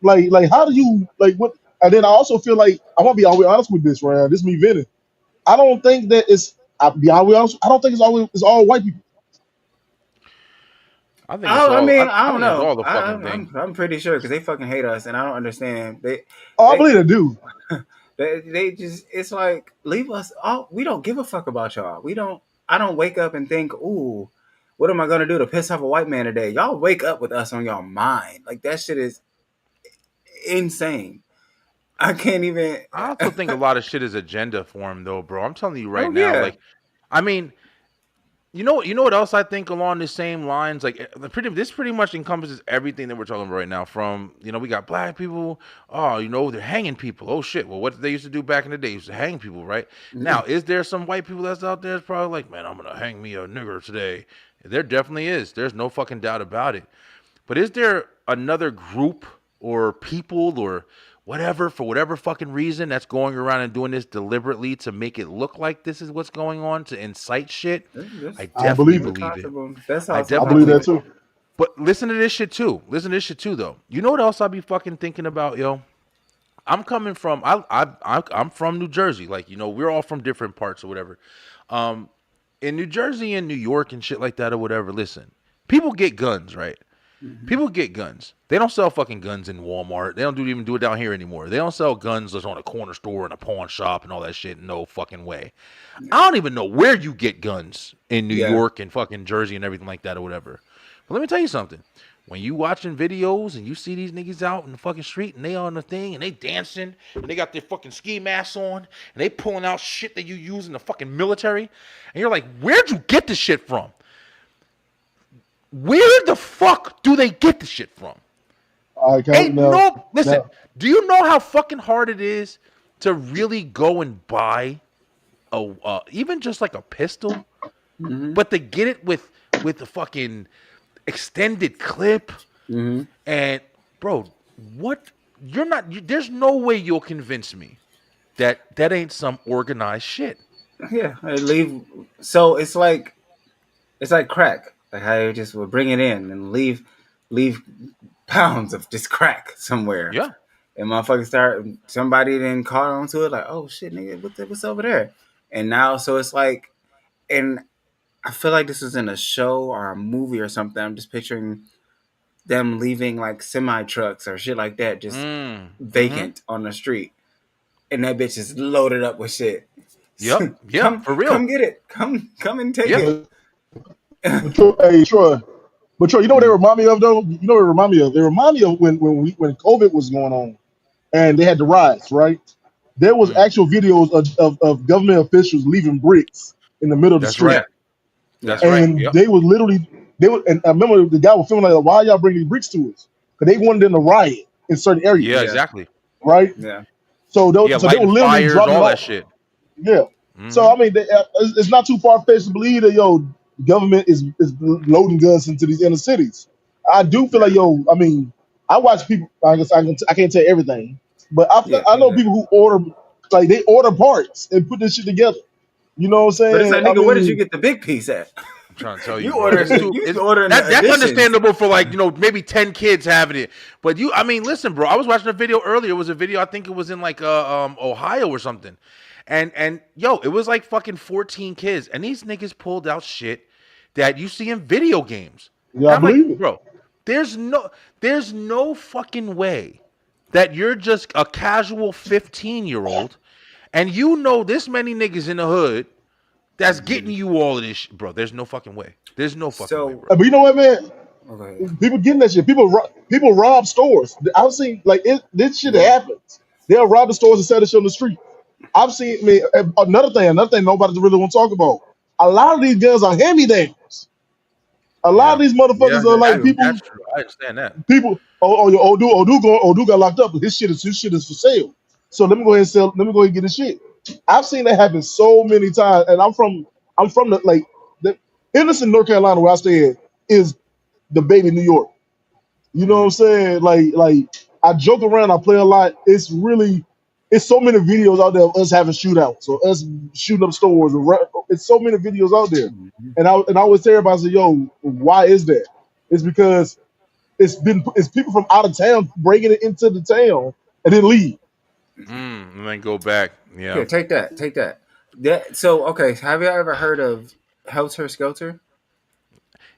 Like how do you like what? And then I also feel like I want to be always honest with this, right? This is me venting. I don't think that it's. I'll be always honest. I don't think it's all white people. I think it's I all. mean, I I don't think it's know. all the fucking thing. I'm pretty sure because they fucking hate us, and I don't understand. Oh, I They believe they do. they just it's like leave us. Oh, we don't give a fuck about y'all. We don't. I don't wake up and think, ooh, what am I gonna do to piss off a white man today? Y'all wake up with us on y'all mind. Like that shit is insane. I can't even. I also think a lot of shit is agenda for him, though, bro. I'm telling you right Oh now. yeah. Like, I mean, you know what else I think along the same lines? Like, this pretty much encompasses everything that we're talking about right now. From we got black people. Oh, they're hanging people. Oh shit. Well, what did they used to do back in the day? They used to hang people, right? Yeah. Now, is there some white people that's out there that's probably like, man, I'm gonna hang me a nigger today? There definitely is. There's no fucking doubt about it. But is there another group or people or whatever, for whatever fucking reason, that's going around and doing this deliberately to make it look like this is what's going on, to incite shit? I I definitely believe it. believe it. That's I also I definitely believe believe that it. possible. too. But listen to this shit too. Listen to this shit too, though. You know what else I be fucking thinking about, yo? I'm coming from I'm from New Jersey. Like, we're all from different parts or whatever. Um, in New Jersey and New York and shit like that or whatever. Listen, people get guns, right? Mm-hmm. People get guns. They don't sell fucking guns in Walmart. They don't even do it down here anymore. They don't sell guns that's on a corner store and a pawn shop and all that shit. No fucking way. I don't even know where you get guns in New Yeah. York and fucking Jersey and everything like that or whatever. But let me tell you something. When you watching videos and you see these niggas out in the fucking street and they on the thing and they dancing and they got their fucking ski masks on and they pulling out shit that you use in the fucking military, and you're like, where'd you get this shit from? Where the fuck do they get the shit from? I can't Ain't now. no listen. Now, Do you know how fucking hard it is to really go and buy even just like a pistol, Mm-hmm. but to get it with the fucking extended clip Mm-hmm. and bro, what you're not. There's no way you'll convince me that ain't some organized shit. Yeah. I leave. So it's like crack. Like how you just would bring it in and leave pounds of just crack somewhere. Yeah. And motherfuckers start somebody then caught onto it like, oh shit, nigga, what's over there? And now so it's like, and I feel like this was in a show or a movie or something. I'm just picturing them leaving like semi trucks or shit like that, just Mm-hmm. vacant on the street, and that bitch is loaded up with shit. Yep. Yeah. For Come real. get it. Come and take Yeah. it. but, but Troy, hey Troy, but Troy, you know what they remind me of though? You know what they remind me of? They remind me of when COVID was going on and they had the riots, right? There was Mm. actual videos of government officials leaving bricks in the middle of the That's street, Yeah, right. yeah, That's right. and Yep. they would literally they would. And I remember the guy was filming like, "Why y'all bringing these bricks to us?" Because they wanted them to riot in certain Yeah. areas, yeah, right? Exactly. yeah. Yeah. So they were Lighting literally fires, dropping it all that off. shit. Yeah. So Mm-hmm. I mean, it's not too far fetched to believe that the government is loading guns into these inner cities. I do feel like I mean, I watch people. I guess I can't tell everything, but Yeah, I know yeah. people who order like they order parts and put this shit together. You know what I'm But it's saying? like, I nigga, where did you mean, get the big piece at? I'm trying to tell you, You bro. It's ordering the too. you It's ordering the that's additions. understandable for like maybe 10 kids having it, but I mean, listen, bro. I was watching a video earlier. It was a video. I think it was in like Ohio or something, and yo, it was like fucking 14 kids, and these niggas pulled out shit that you see in video games, yeah, and I I'm like, believe it. bro, there's no fucking way that you're just a casual 15-year-old, and this many niggas in the hood that's getting Mhm. you all of this shit, bro. There's no fucking way. There's no fucking way, So, bro. But you know what, man? okay. People getting that shit. People rob stores. I've seen like this shit Mhm. happens. They'll rob the stores and sell the shit on the street. I've seen. I mean, another thing nobody really want to talk about. A lot of these guns are hand me downs. A lot of Yeah. these Yeah, motherfuckers are That's like true. that's people. true. I understand that. People. Odu got locked up. But his shit is for sale. So let me go ahead and sell. Let me go ahead and get his shit. I've seen that happen so many times, and I'm from the Henderson, North Carolina, where I stay at, is the baby New York. You know what I'm Mhm. saying? Like I joke around, I play a lot. It's so many videos out there of us having shootouts or us shooting up stores. It's so many videos out there. Mhm. And I always tell everybody, I say, yo, why is that? It's because it's people from out of town breaking it into the town and then leave. And then go back. Here, Yeah. take that. Take that. So okay. Have you ever heard of Helter Skelter?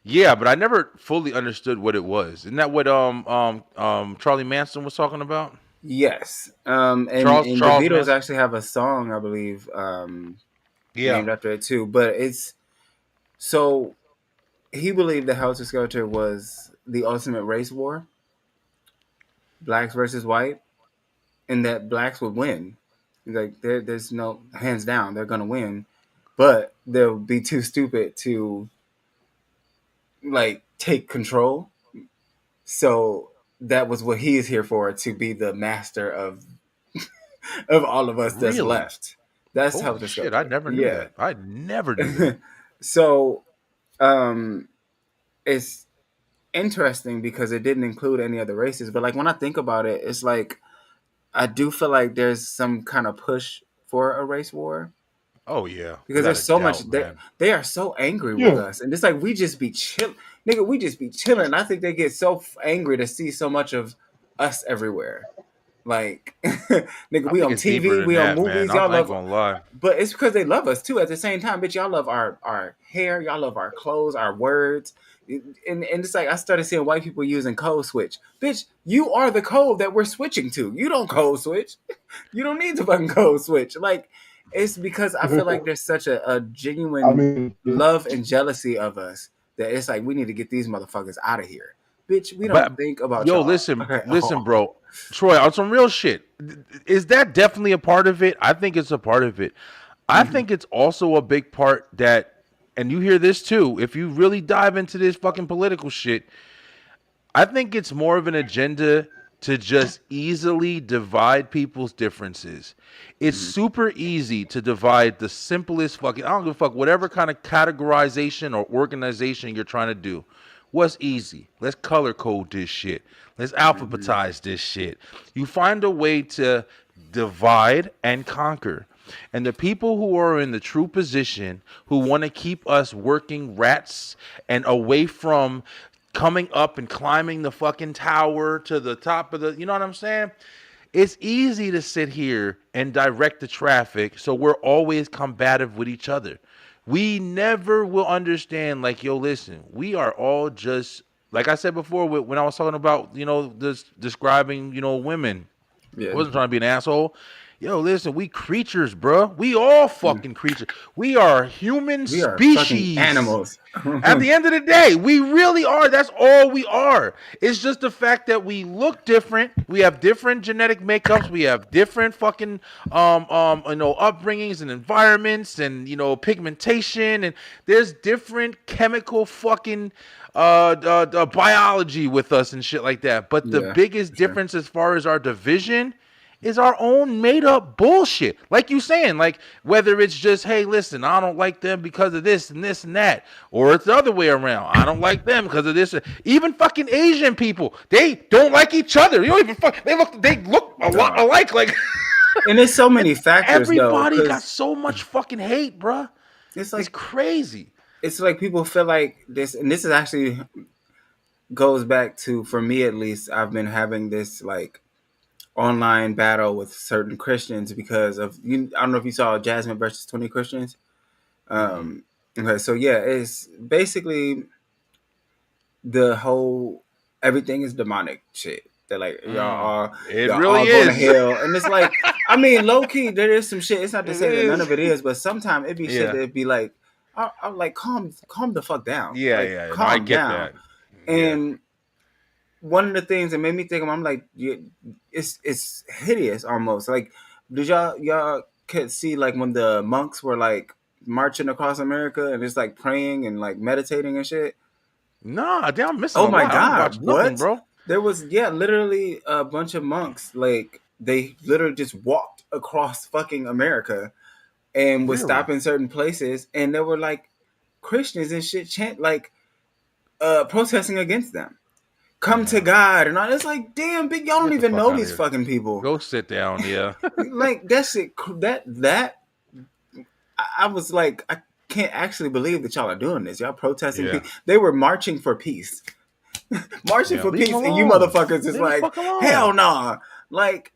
Yeah, but I never fully understood what it was. Isn't that what Charlie Manson was talking about? Yes. And the Charles Beatles Manson. actually have a song, I believe, Yeah. named after it too. But it's so he believed that Helter Skelter was the ultimate race war, blacks versus white, and that blacks would win. Like there's no hands down, they're gonna win, but they'll be too stupid to like take control. So that was what he is here for, to be the master of all of us that's Really? left. That's Holy Helter shit! I Skelter. never knew Yeah. that. I never knew that. So um it's interesting because it didn't include any other races. But like when I think about it, it's like I do feel like there's some kind of push for a race war Oh yeah, because without there's a so much doubt, man. they are so angry with Yeah. us, and it's like we just be chill, nigga. We just be chilling. I think they get so angry to see so much of us everywhere. Like, nigga, I we think on it's deeper TV, than we on that, man. movies. Y'all I ain't love, gonna lie. but it's because they love us too. At the same time, bitch, y'all love our hair, y'all love our clothes, our words, and it's like I started seeing white people using code switch. Bitch, you are the code that we're switching to. You don't code switch. You don't need to fucking code switch. Like, it's because I feel like there's such a I genuine mean, yeah. love and jealousy of us that it's like we need to get these motherfuckers out of here. Bitch, we don't But think about yo, y'all. listen, Okay. listen, bro. Troy, on some real shit. Is that definitely a part of it? I think it's a part of it. I Mhm. think it's also a big part that, and you hear this too. If you really dive into this fucking political shit, I think it's more of an agenda to just easily divide people's differences. It's Mhm. super easy to divide the simplest fucking, I don't give a fuck, whatever kind of categorization or organization you're trying to do. What's easy? Let's color code this shit. Let's Mhm. alphabetize this shit. You find a way to divide and conquer. And the people who are in the true position, who want to keep us working rats and away from coming up and climbing the fucking tower to the top of the, you know what I'm saying? It's easy to sit here and direct the traffic so we're always combative with each other. We never will understand, like, yo, listen, we are all just, like I said before, when I was talking about, this describing, women. I Yeah. wasn't trying to be an asshole. Yo, listen, we creatures, bro. We all Mm. fucking creatures. We are human We are fucking species. animals. At the end of the day, we really are. That's all we are. It's just the fact that we look different. We have different genetic makeups. We have different fucking upbringings and environments and pigmentation, and there's different chemical fucking biology with us and shit like that. But the Yeah, biggest for sure. difference as far as our division is our own made up bullshit. Like you saying, like whether it's just, hey, listen, I don't like them because of this and this and that, or it's the other way around. I don't like them because of this. Even fucking Asian people, they don't like each other. You don't even fuck. They look a lot Dog. alike. Like And there's so many factors though, everybody got because so much fucking hate, bruh. it's It's like crazy. people feel like this, and this is actually goes back to, for me at least, I've been having this like online battle with certain Christians because of you. I don't know if you saw Jasmine versus 20 Christians. Mm-mm. Um, okay, so yeah, it's basically the whole everything is demonic shit. They're like It y'all really all going to is. hell, and it's like I mean, low key there is some shit. It's not to It say that none is. of it is, but sometimes it be shit Yeah. that be like I'm like calm the fuck down, Yeah, like yeah. No, I calm get down. that. Yeah. And one of the things that made me think, I'm like, it's hideous almost. Like, did y'all could see like when the monks were like marching across America and just like praying and like meditating and shit? Nah, damn, I'm missing Oh a my lot. I don't watch god, nothing, what? bro. There was, yeah, literally a bunch of monks, like they literally just walked across fucking America and would Really? stop in certain places, and there were like Christians and shit chant like protesting against them. Come to Yeah. God and all. It's like, damn, big, y'all don't Get the even fuck know out of these here. fucking people. Go sit down. Yeah. Like that shit. That I was like, I can't actually believe that y'all are doing this. Y'all protesting Yeah. peace. They were marching for peace, marching Yeah. for Leave him peace, and you alone. motherfuckers is Leave him the like, fuck alone. hell nah. Like,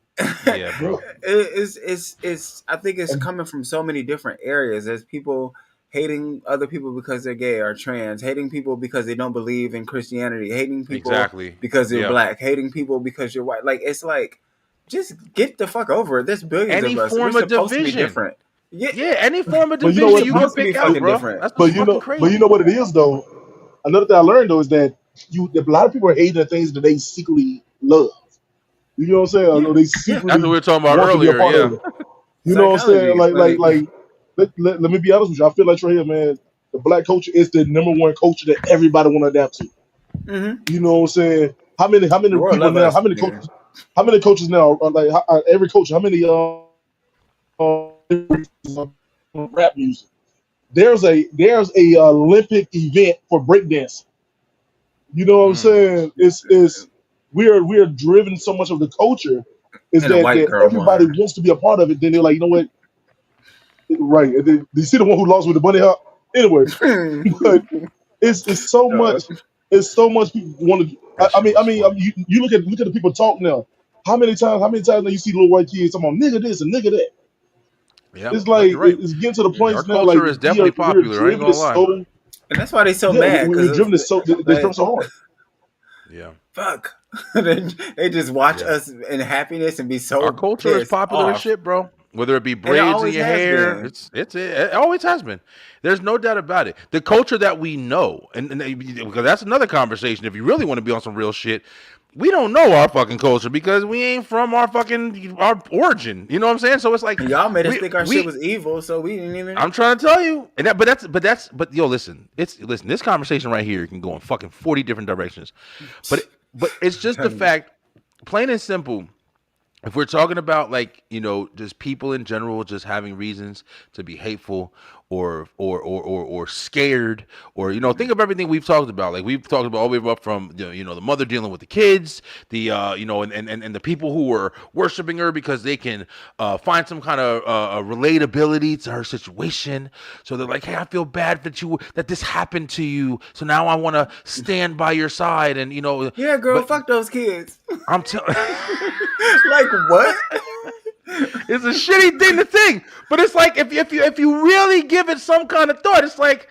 Yeah, bro. it's. I think it's And coming from so many different areas. There's people hating other people because they're gay or trans, hating people because they don't believe in Christianity, hating people Exactly. because they're Yeah. black, hating people because you're white. Like it's like, just get the fuck over it. There's billions Any of us. We're form of supposed to be division. different. Yeah, Yeah, any form of But you know we're division what? you can supposed to be pick out, fucking bro. different. That's just fucking But you crazy. know what it is though. Another thing I learned though is that a lot of people are hating the things that they secretly love. You know what I'm saying? Yeah, Or they yeah. That's what we secretly were talking about want to be a earlier. part Yeah. of it. You know what I'm saying? Psychology, like, Let me be honest with you. I feel like right here, man, the black culture is the number one culture that everybody want to adapt to. mm-hmm. You know what I'm saying? How The many world people love now? us, nigga. How many coaches now? Are like every coach, how many rap music? There's a Olympic event for breakdancing. You know what I'm Mm. saying? It's we are driven so much of the culture is And a white that girl everybody one. wants to be a part of it. Then they're like, you know what? Right. And then, you see the one who lost with the bunny hop? Anyway, but it's so No, much. It's so much people want to. That shit was funny. You look at the people talk now. How many times do you see little white kids talking about nigga this and nigga that? Yeah. It's No, like you're right. it's getting to the Our point now. Like culture is definitely we're popular. I ain't driven gonna is lie. so and that's why they so yeah mad we're because driven is so they're trying like so hard. Yeah. fuck. They just watch Yeah. us in happiness and be Our so culture is pissed popular as off, shit, bro. Whether it be and it braids in always your has hair, been. it always has been. There's no doubt about it. The culture that we know, and because that's another conversation. If you really want to be on some real shit, we don't know our fucking culture because we ain't from our origin. You know what I'm saying? So it's like And y'all made us we think our shit we was evil, so we didn't even. I'm trying to tell you, and but yo, listen, listen. This conversation right here can go in fucking 40 different directions, but it's just the Telling you. fact, plain and simple. If we're talking about like just people in general just having reasons to be hateful or scared or think of everything we've talked about, like we've talked about all the way up from the mother dealing with the kids, the and the people who were worshiping her because they can find some kind of relatability to her situation, so they're like, hey, I feel bad that this happened to you, so now I want to stand by your side, and Yeah, girl, but fuck those kids. I'm telling. Like what? It's a shitty thing to think, but it's like if you really give it some kind of thought, it's like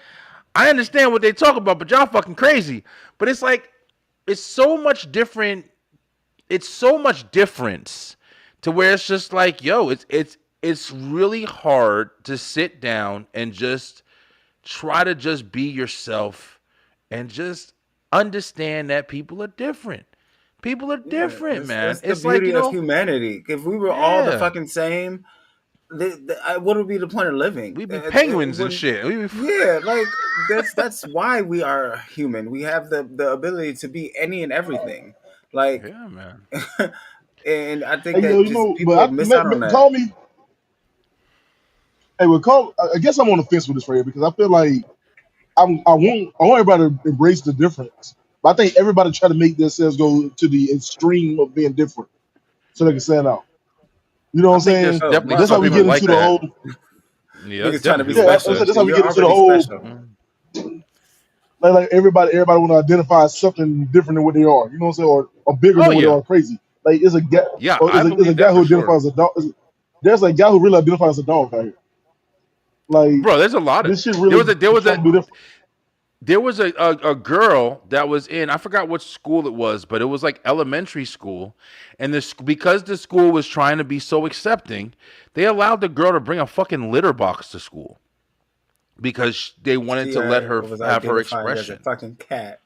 I understand what they talk about, but y'all fucking crazy. But it's like it's so much different. It's so much difference to where it's just like, yo, it's really hard to sit down and just try to just be yourself and just understand that people are different. People are Yeah, different, man. that's the It's like, beauty of humanity. If we were all the yeah. fucking same, what would be the point of living? We be penguins and When, shit. yeah, like that's why we are human. We have the ability to be any and everything. Like, Yeah, man. and I think Hey, yo, that just but people miss out on that. call me. Hey, well, call. I guess I'm on the fence with this right here because I feel like I want everybody to embrace the difference. But I think everybody try to make themselves go to the extreme of being different so they can stand out. You know what I I'm think there's saying? Oh, definitely That's some how we people get motherfucker. like into the that. whole. Yeah, there's Niggas trying to definitely be people Yeah, like special. that. that's Shit, how we you're get into the already whole. special. Mm. Like everybody want to identify as something different than what they are. You know what I'm saying? Or bigger Oh than what they yeah, are. Crazy. Like it's a guy. yeah, Or I is a believe guy that who for sure, identifies as a dog. There's a guy who really identifies as a dog out here. Like bro. There's a lot of this shit there really was a there was trying a to be different. there was a girl that was in, I forgot what school it was, but it was like elementary school, and this because the school was trying to be so accepting, they allowed the girl to bring a fucking litter box to school because they wanted She to let her was have her identifying as a expression. fucking cat.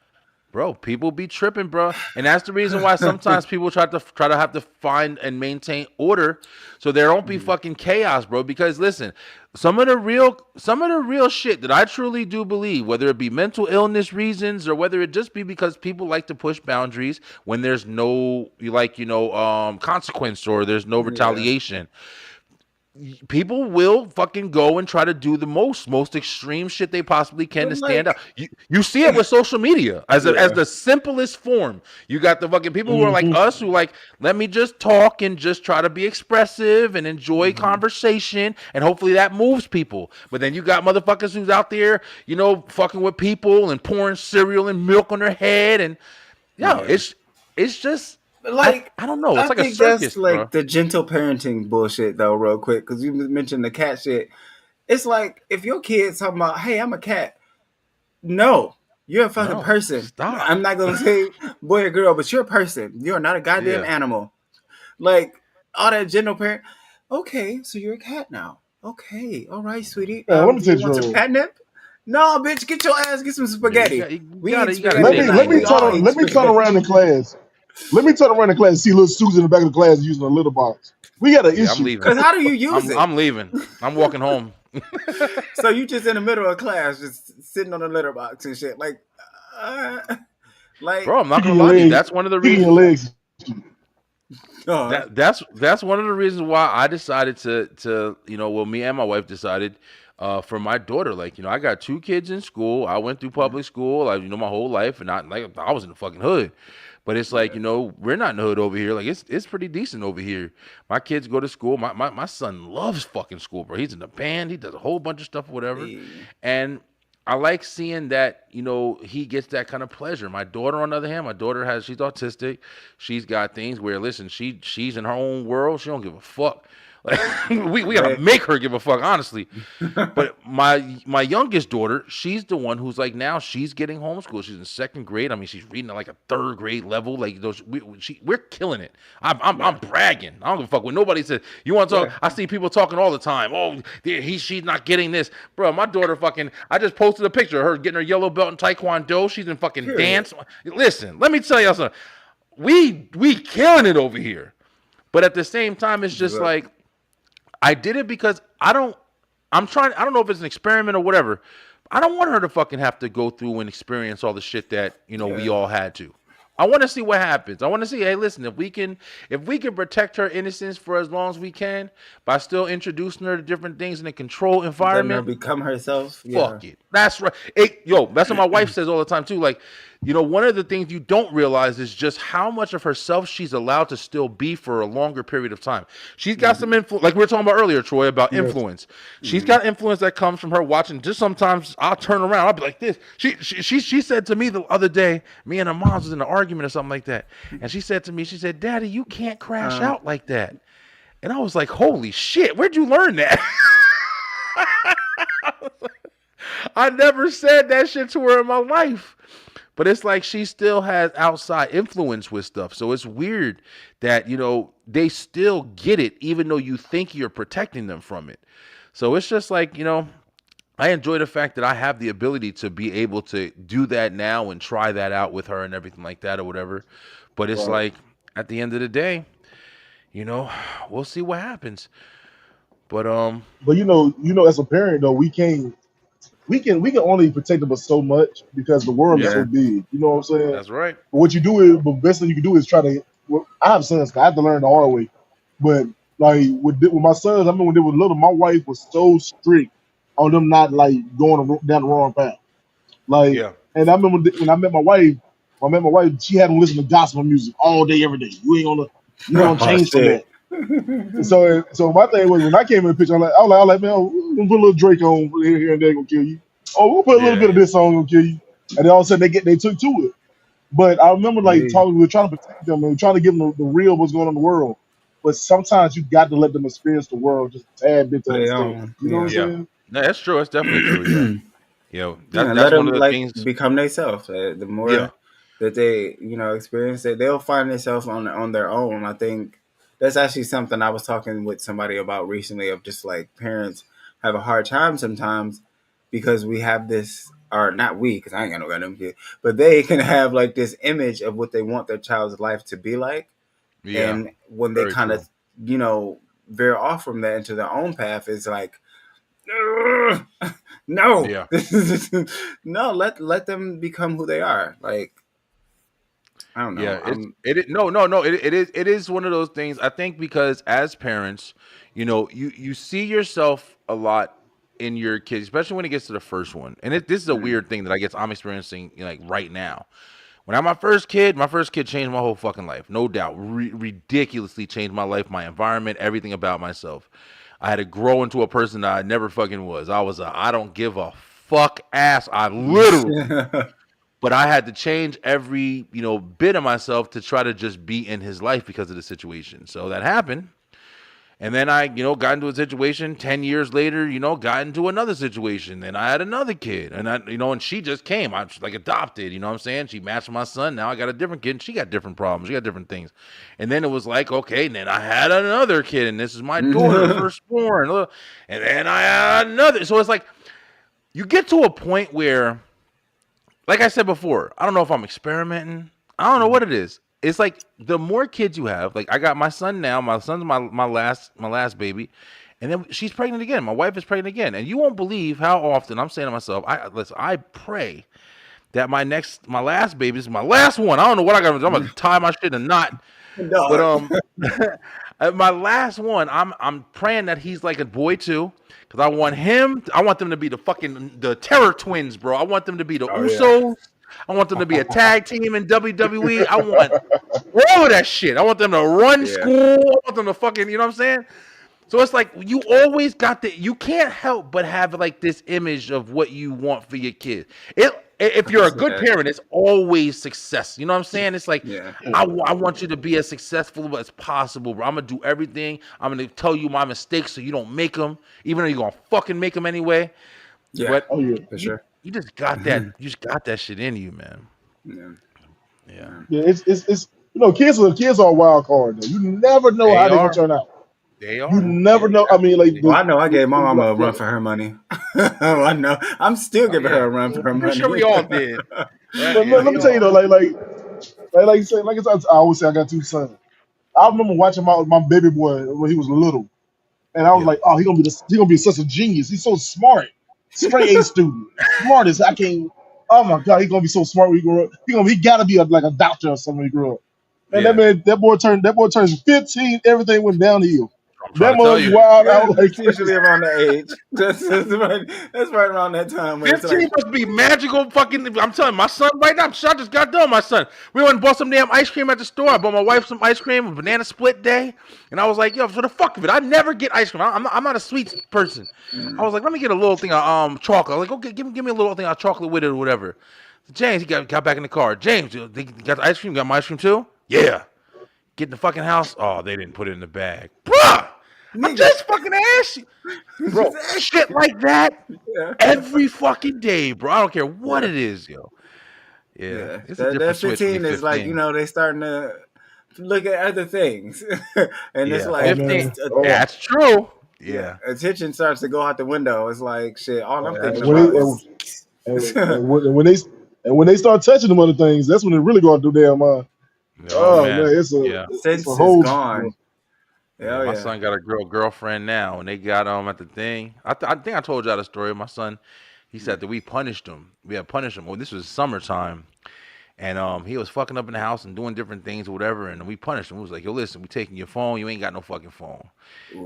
Bro, people be tripping, bro, and that's the reason why sometimes people try to have to find and maintain order, so there don't be Mhm. fucking chaos, bro. Because listen, some of the real shit that I truly do believe, whether it be mental illness reasons or whether it just be because people like to push boundaries when there's no consequence or there's no Yeah, retaliation, people will fucking go and try to do the most extreme shit they possibly can but to stand out. like, You see it with social media as yeah, the simplest form. You got the fucking people who are like Hmm. us who like, let me just talk and just try to be expressive and enjoy hmm, conversation, and hopefully that moves people. But then you got motherfuckers who's out there, fucking with people and pouring cereal and milk on their head, and yeah. it's just But I like, I don't know. I It's like a think that's circus, bro. like the gentle parenting bullshit, though. Real quick, because you mentioned the cat shit. It's like if your kid's talking about, "Hey, I'm a cat." No, you're a fucking No, person. stop. I'm not gonna say boy or girl, but you're a person. You're not a goddamn Yeah, animal. Like all that general parent. Okay, so you're a cat now. Okay, all right, sweetie. Man, let me Do tell you you, want some Joel. catnip? No, bitch, get your ass, get some yeah. spaghetti. We You gotta Let experienced take the me it let easy me '90s. We with turn it. all ar- let me turn experienced. around in class. Let me turn around in class and see little Susan in the back of the class using a litter box. We got an Yeah, I'm issue. leaving. Cause how do you use it? I'm leaving. I'm walking home. So you just in the middle of class, just sitting on a litter box and shit. Uh, like, Bro, I'm not Kicking gonna your lie to you. legs, That's one of the kicking your reasons. legs. God, That's one of the reasons why I decided to well, me and my wife decided for my daughter, like, I got two kids in school. I went through yeah, public school, my whole life, and I was in the fucking hood. But it's like, yeah, we're not in the hood over here. Like, it's pretty decent over here. My kids go to school. My son loves fucking school, bro. He's in the band. He does a whole bunch of stuff, whatever. hey, And I like seeing that, he gets that kind of pleasure. My daughter, on the other hand, she's autistic. She's got things where, listen, she's in her own world. She don't give a fuck. Like, we gotta hey, make her give a fuck, honestly. But my youngest daughter, she's the one who's like, now she's getting homeschooled. She's in second grade. I mean, she's reading at like a third grade level. Like we're killing it. I'm yeah, bragging. I don't give a fuck what nobody says. You want to talk? yeah. I see people talking all the time. Oh, she's not getting this, bro. My daughter fucking. I just posted a picture of her getting her yellow belt in Taekwondo. She's in fucking Period. dance. Listen, let me tell you something. We killing it over here. But at the same time, it's just Look, like I did it because I don't. I'm trying. I don't know if it's an experiment or whatever. I don't want her to fucking have to go through and experience all the shit that we yeah. all had to. I want to see what happens. I want to see. Hey, listen, if we can protect her innocence for as long as we can by still introducing her to different things in a controlled Letting her environment, become herself. Yeah. fuck it. That's right. That's what my wife says all the time too. Like, one of the things you don't realize is just how much of herself she's allowed to still be for a longer period of time. She's got some Mm-hmm. influence, like we were talking about earlier, Troy, about Yes. influence. She's Mm-hmm. got influence that comes from her watching. Just sometimes I'll turn around, I'll be like this. She said to me the other day, me and her mom was in an argument or something like that, and she said to me, she said, "Daddy, you can't crash Uh, out like that." And I was like, "Holy shit, where'd you learn that?" I never said that shit to her in my life. But it's like she still has outside influence with stuff. So it's weird that, they still get it, even though you think you're protecting them from it. So it's just like, I enjoy the fact that I have the ability to be able to do that now and try that out with her and everything like that or whatever. But it's Right. like, at the end of the day, you know, we'll see what happens. But But as a parent though, we can only protect them but so much because the world is yeah, so yeah. big. You know what I'm saying? that's right. But what you do is the best thing you can do is try to. Well, I have sons. I have to learn the hard way. But like with my sons, I remember when they were little, my wife was so strict on them not like going down the wrong path. Like, Yeah. and I remember when I met my wife, she had them listen to gospel music all day, every day. You ain't gonna Oh change from shit. that. And so my thing was when I came in the picture, I was like, man, we're gonna put a little Drake on here and there, gonna kill you. Oh, we'll put a little Yeah, bit of yeah. this song, gonna kill you. And then all of a sudden they took to it. But I remember like Hey, talking, we were trying to protect them and trying to give them the real what's going on in the world. But sometimes you got to let them experience the world just a tad bit to on their understand. own. You know what I'm Yeah. Yeah. saying? No, that's true. That's definitely true. Yeah. Yeah, let That's one them of the like things. become themselves. The Yeah. more that they, experience it, they'll find themselves on their own. I think that's actually something I was talking with somebody about recently. Of just like parents have a hard time sometimes because we have this, or not we, because I ain't got no goddamn kid, but they can have like this image of what they want their child's life to be like, Yeah. and when they Very kind of, true. you know, veer off from that into their own path, it's like, "Ugh, no, Yeah. no, let them become who they are. Like, I don't know. Yeah, no, it is one of those things. I think because as parents, you see yourself a lot in your kids, especially when it gets to the first one. And this is a Mm, weird thing that I guess I'm experiencing, like right now. When I had my first kid changed my whole fucking life, no doubt. Ridiculously changed my life, my environment, everything about myself. I had to grow into a person that I never fucking was. I was a I don't give a fuck ass. I literally, but I had to change every bit of myself to try to just be in his life because of the situation. So that happened, And then I, got into a situation 10 years later, got into another situation. And I had another kid. And and she just came. I was like adopted, you know what I'm saying? She matched my son. Now I got a different kid. And she got different problems. She got different things. And then it was like, okay, and then I had another kid. And this is my daughter, firstborn. And then I had another. So it's like, you get to a point where, like I said before, I don't know if I'm experimenting. I don't know what it is. It's like the more kids you have, like I got my son now. My son's my last baby, and then she's pregnant again. My wife is pregnant again, and you won't believe how often I'm saying to myself, I pray that my last baby is my last one. I don't know what I got to do. I'm gonna tie my shit in a knot. But my last one, I'm praying that he's like a boy too, because I want him. I want them to be the Terror Twins, bro. I want them to be the Usos. I want them to be a tag team in WWE. I want all of that shit. I want them to run school. I want them to fucking, you know what I'm saying? So it's like you always got you can't help but have like this image of what you want for your kid. If you're a good parent, it's always success. You know what I'm saying? It's like I want you to be as successful as possible, bro. I'm gonna do everything. I'm gonna tell you my mistakes so you don't make them, even though you're gonna fucking make them anyway. Yeah, but for sure. You just got that. You just got that shit in you, man. Yeah. It's kids are a wild card. Though. You never know how they're gonna turn out. They are. You never know. I mean, like, I know I gave my mama a run for her money. I know. I'm still giving her a run for her money. I'm sure we all did. But let me tell you though, like you say, like I always say, I got two sons. I remember watching my baby boy when he was little, and I was like, oh, he gonna be such a genius. He's so smart, straight A student, smartest. I can't. Oh my god, he's gonna be so smart when he grow up. He gotta be like a doctor or something when he grow up. And that boy turns 15. Everything went downhill. That was wild out. Like usually around that age. That's right around that time. 15 must be magical. Fucking, I'm telling you, my son right now. I just got done. My son. We went and bought some damn ice cream at the store. I bought my wife some ice cream, a banana split day, and I was like, yo, for the fuck of it, I never get ice cream. I'm not a sweet person. I was like, let me get a little thing of chocolate. Like, okay, give me a little thing of chocolate with it or whatever. So James, he got back in the car. James, you got the ice cream? You got my ice cream too? Yeah. Get in the fucking house. Oh, they didn't put it in the bag, bruh. I'm just fucking asking, bro. Shit like that every fucking day, bro. I don't care what it is, yo. Yeah. That 15 is like, they starting to look at other things, and it's like 15. That's true. Yeah. Attention starts to go out the window. It's like shit. All I'm thinking about is when they start touching them other things, that's when they really go to do damn. Man, it's a whole gone. My son got a girlfriend now, and they got at the thing. I think I told y'all the story of my son. He said that we punished him. We had punished him. Well, this was summertime, and he was fucking up in the house and doing different things or whatever. And we punished him. We was like, yo, listen, we taking your phone. You ain't got no fucking phone.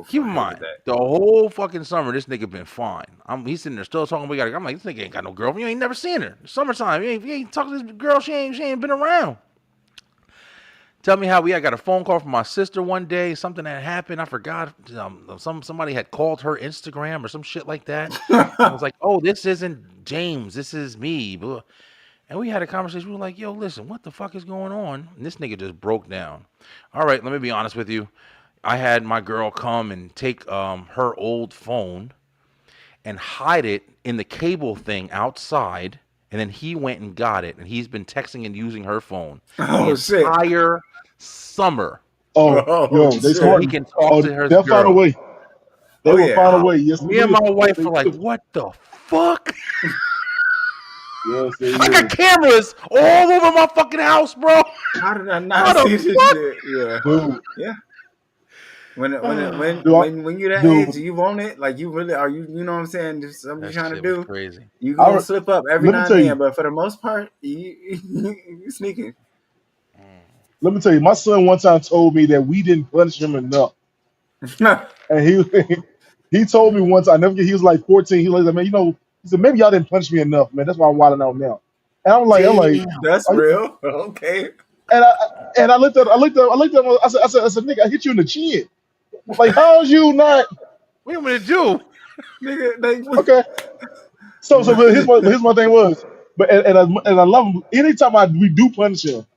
Keep in mind, the whole fucking summer, this nigga been fine. He's sitting there still talking. I'm like, this nigga ain't got no girlfriend. You ain't never seen her. It's summertime. You ain't talking to this girl. She ain't been around. Tell me how I got a phone call from my sister one day. Something had happened. I forgot. Somebody had called her Instagram or some shit like that. I was like, oh, this isn't James. This is me. And we had a conversation. We were like, yo, listen, what the fuck is going on? And this nigga just broke down. All right, let me be honest with you. I had my girl come and take her old phone and hide it in the cable thing outside. And then he went and got it. And he's been texting and using her phone the entire summer. They smart. He can talk to her. They'll find a way. They will find a way. Yes, me and my wife were like, "What the fuck?" Yes, I got cameras all over my fucking house, bro. How did I not see this shit? Yeah. When you're that age, you want it. Like you really are. You know what I'm saying? Just something you're trying to do. Crazy. You gonna slip up every now and then, but for the most part, you sneaking. Let me tell you, my son one time told me that we didn't punish him enough. And he told me once, I never get. He was like 14. He was like, man, he said maybe y'all didn't punish me enough, man. That's why I'm wilding out now. And I'm like, that's real. Okay. And I looked at him. I said, nigga, I hit you in the chin. Like, how's you not? What you want me to do, nigga? Okay. So here's my thing was, but and I love him. Anytime we do punish him,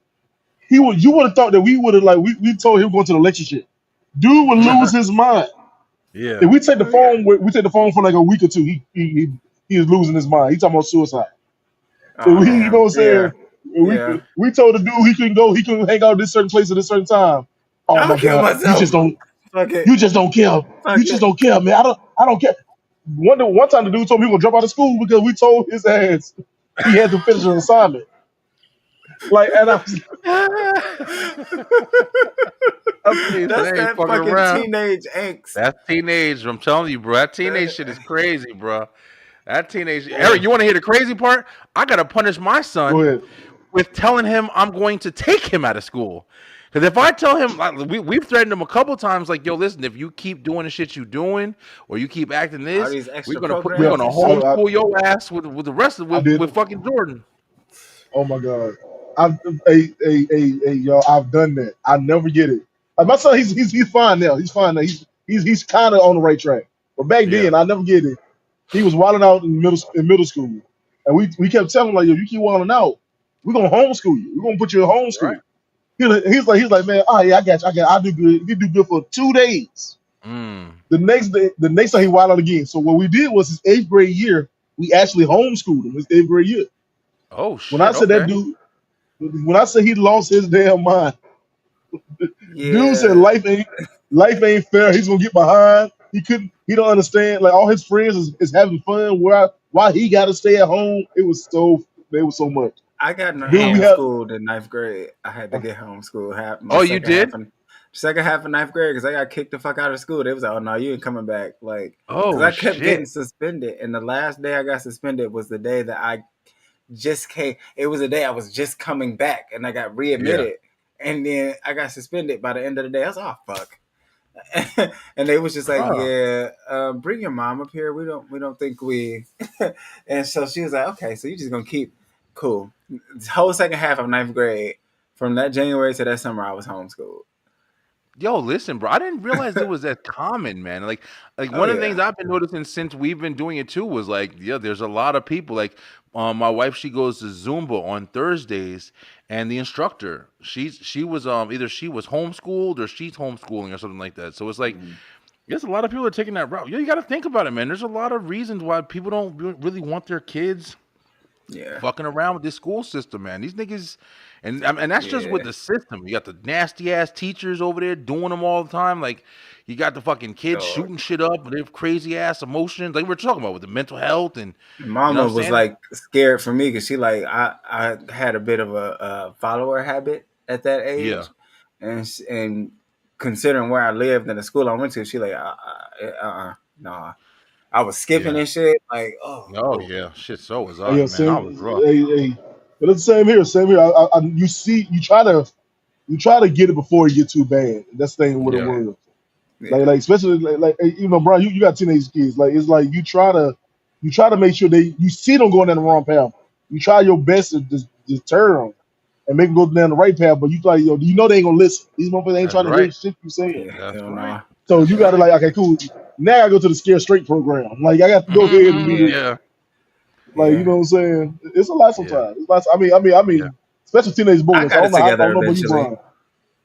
you would have thought that we would have we told him going to the lecture shit. Dude would lose his mind. Yeah. If we take the Oh, yeah. phone, we take the phone for like a week or two. He is losing his mind. He talking about suicide. Oh You know damn. what I'm Yeah. saying? Yeah. We told the dude he couldn't go. He couldn't hang out at this certain place at this certain time. Oh I'll my kill God! myself. Fuck it. You just don't care. Fuck You just it. don't care, man. I don't care. One time the dude told me he was gonna drop out of school because we told his ass he had to finish an assignment. Like, and He said, That's "I ain't that fucking fucking around." teenage angst. That's teenage. I'm telling you, bro. That teenage That, shit is crazy, bro. That teenage. yeah, Eric, you want to hear the crazy part? I gotta punish my go son ahead. with telling him I'm going to take him out of school. Because if I tell him, like, we've threatened him a couple times, like, yo, listen, if you keep doing the shit you doing, or you keep acting all this, these we're extra gonna put, We we're have, programs gonna and shit. homeschool your ass with the rest of I did. with fucking Jordan. Oh my God. I've y'all, I've done that. I never get it. Like my son, he's fine now. He's fine now. He's kind of on the right track. But back Yeah. then, I never get it. He was wilding out in middle school, and we kept telling him like, yo, you keep wilding out, we're gonna homeschool you. We're gonna put you in homeschool. Right. He's like, man, oh yeah, I got you. I do good. You do good for 2 days. Mm. The next time he wilded out again. So what we did was his eighth grade year, we actually homeschooled him his eighth grade year. Oh When I shit. said that Okay. dude, when I said he lost his damn mind, dude said Yeah. life ain't fair. He's gonna get behind. He don't understand. Like all his friends is having fun. Why he got to stay at home? It was so much. I got Dude, we have. homeschooled in ninth grade. I had to get homeschooled half my Oh, you did? second half of ninth grade because I got kicked the fuck out of school. They was like, "Oh no, you ain't coming back." Like, because Oh I kept getting shit. suspended, and the last day I got suspended was the day that I just came. It was the day I was just coming back, and I got Yeah. readmitted, and then I got suspended by the end of the day. I was like, "Oh fuck." And they was just like, Huh. yeah, bring your mom up here. We don't think we. And so she was like, okay, so you just gonna keep cool. This whole second half of ninth grade, from that January to that summer, I was homeschooled. Yo, listen, bro. I didn't realize it was that common, man. Like Oh one of the things yeah. I've been noticing since we've been doing it too was like, yeah, there's a lot of people. Like, my wife, she goes to Zumba on Thursdays, and the instructor, she was either she was homeschooled or she's homeschooling or something like that. So it's like, Mhm. there's a lot of people that are taking that route. Yo, you got to think about it, man. There's a lot of reasons why people don't really want their kids Yeah. fucking around with this school system, man. These niggas, and that's just with Yeah. the system. You got the nasty ass teachers over there doing them all the time. Like you got the fucking kids Dog. shooting shit up, and they have crazy ass emotions. Like we are talking about with the mental health, and you know Mama what I'm was saying? like scared for me because she like I had a bit of a follower habit at that Yeah, age, and considering where I lived and the school I went to, she like nah. I was skipping yeah. and shit. Like, Oh oh, yeah, shit. So was Oh, I, yeah, man. I same. was rough. But it's the same here. Same here. You see, you try to get it before it get too bad. That's the thing what it Yeah, yeah, was. yeah, Especially you know, Brian, you got teenage kids. Like it's like you try to make sure you see them going down the wrong path. You try your best to deter them and make them go down the right path. But you like, yo, you know they ain't gonna listen. These motherfuckers ain't that's trying to hear right. shit you saying. yeah. That's Hell right. no. So That's you got to right. like, okay, cool. Now I go to the scare straight program. Like I got to go ahead and do Mm, Yeah, this. yeah, Like you yeah, know what I'm saying? It's a lot yeah, sometimes. It's lots, yeah, especially teenage I boys. got it I together don't know about you, eventually. Brian.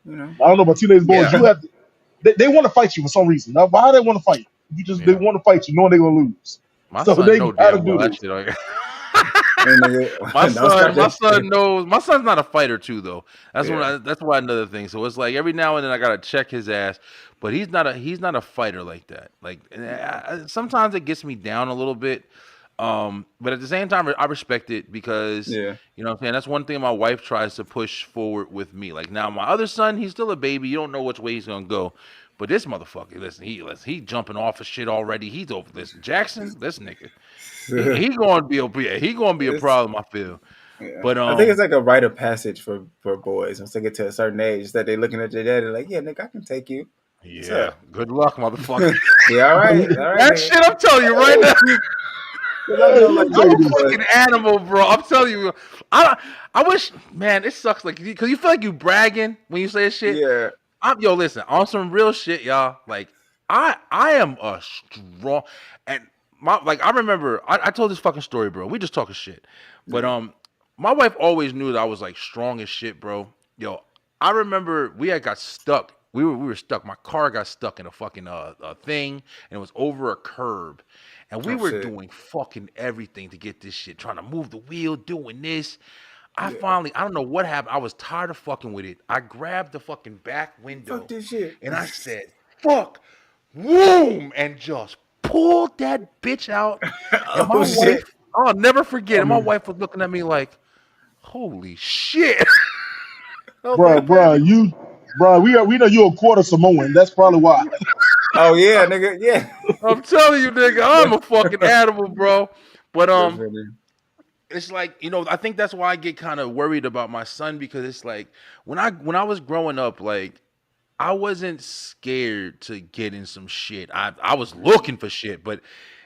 You know. I don't know about teenage boys. yeah, You have to, they want to fight you for some reason. Now, why they want to fight? They yeah. want to fight you, knowing they're gonna lose. My So son they know gotta damn do well that this. shit. Like, And my nigga, don't son, start my that son shit. knows. My son's not a fighter too, though. Yeah, That's why another thing. So it's like every now and then I gotta check his ass, but he's not a fighter like that. Like and sometimes it gets me down a little bit. But at the same time, I respect it because yeah, you know what I'm saying. That's one thing my wife tries to push forward with me. Like now, my other son, he's still a baby. You don't know which way he's gonna go. But this motherfucker, he jumping off of shit already. He's over. Listen, Jackson, this nigga, he gonna be he gonna be a it's problem. I feel. yeah. But I think it's like a rite of passage for boys once they get to a certain age that they looking at their daddy like, yeah, nigga, I can take you. What's yeah, up? good luck, motherfucker. Yeah, all right, That nigga. shit, I'm telling you right now, Because I know like I'm Take a little this. boy. fucking animal, bro. I'm telling you, I I wish, man, it sucks like because you feel like you bragging when you say shit. Yeah, Yo, listen, on some real shit, y'all. Like, I am a strong and I remember I told this fucking story, bro. We just talking shit. But yeah, my wife always knew that I was like strong as shit, bro. Yo, I remember we had got stuck we were stuck. My car got stuck in a fucking thing, and it was over a curb, and we Oh were shit. doing fucking everything to get this shit, trying to move the wheel, doing this. I Yeah. finally, I don't know what happened. I was tired of fucking with it. I grabbed the fucking back Fuck window, this shit. and I said, "Fuck, boom," and just pulled that bitch out. And my Oh shit. wife, I'll never forget. I And my mean, wife was looking at me like, "Holy shit!" I was bro, like, "Man, we know you're a quarter Samoan. That's probably why. Oh yeah, nigga. Yeah. I'm telling you, nigga, I'm a fucking animal, bro." But That's funny. it's like I think that's why I get kind of worried about my son because it's like when I was growing up, like I wasn't scared to get in some shit. I was looking for shit, but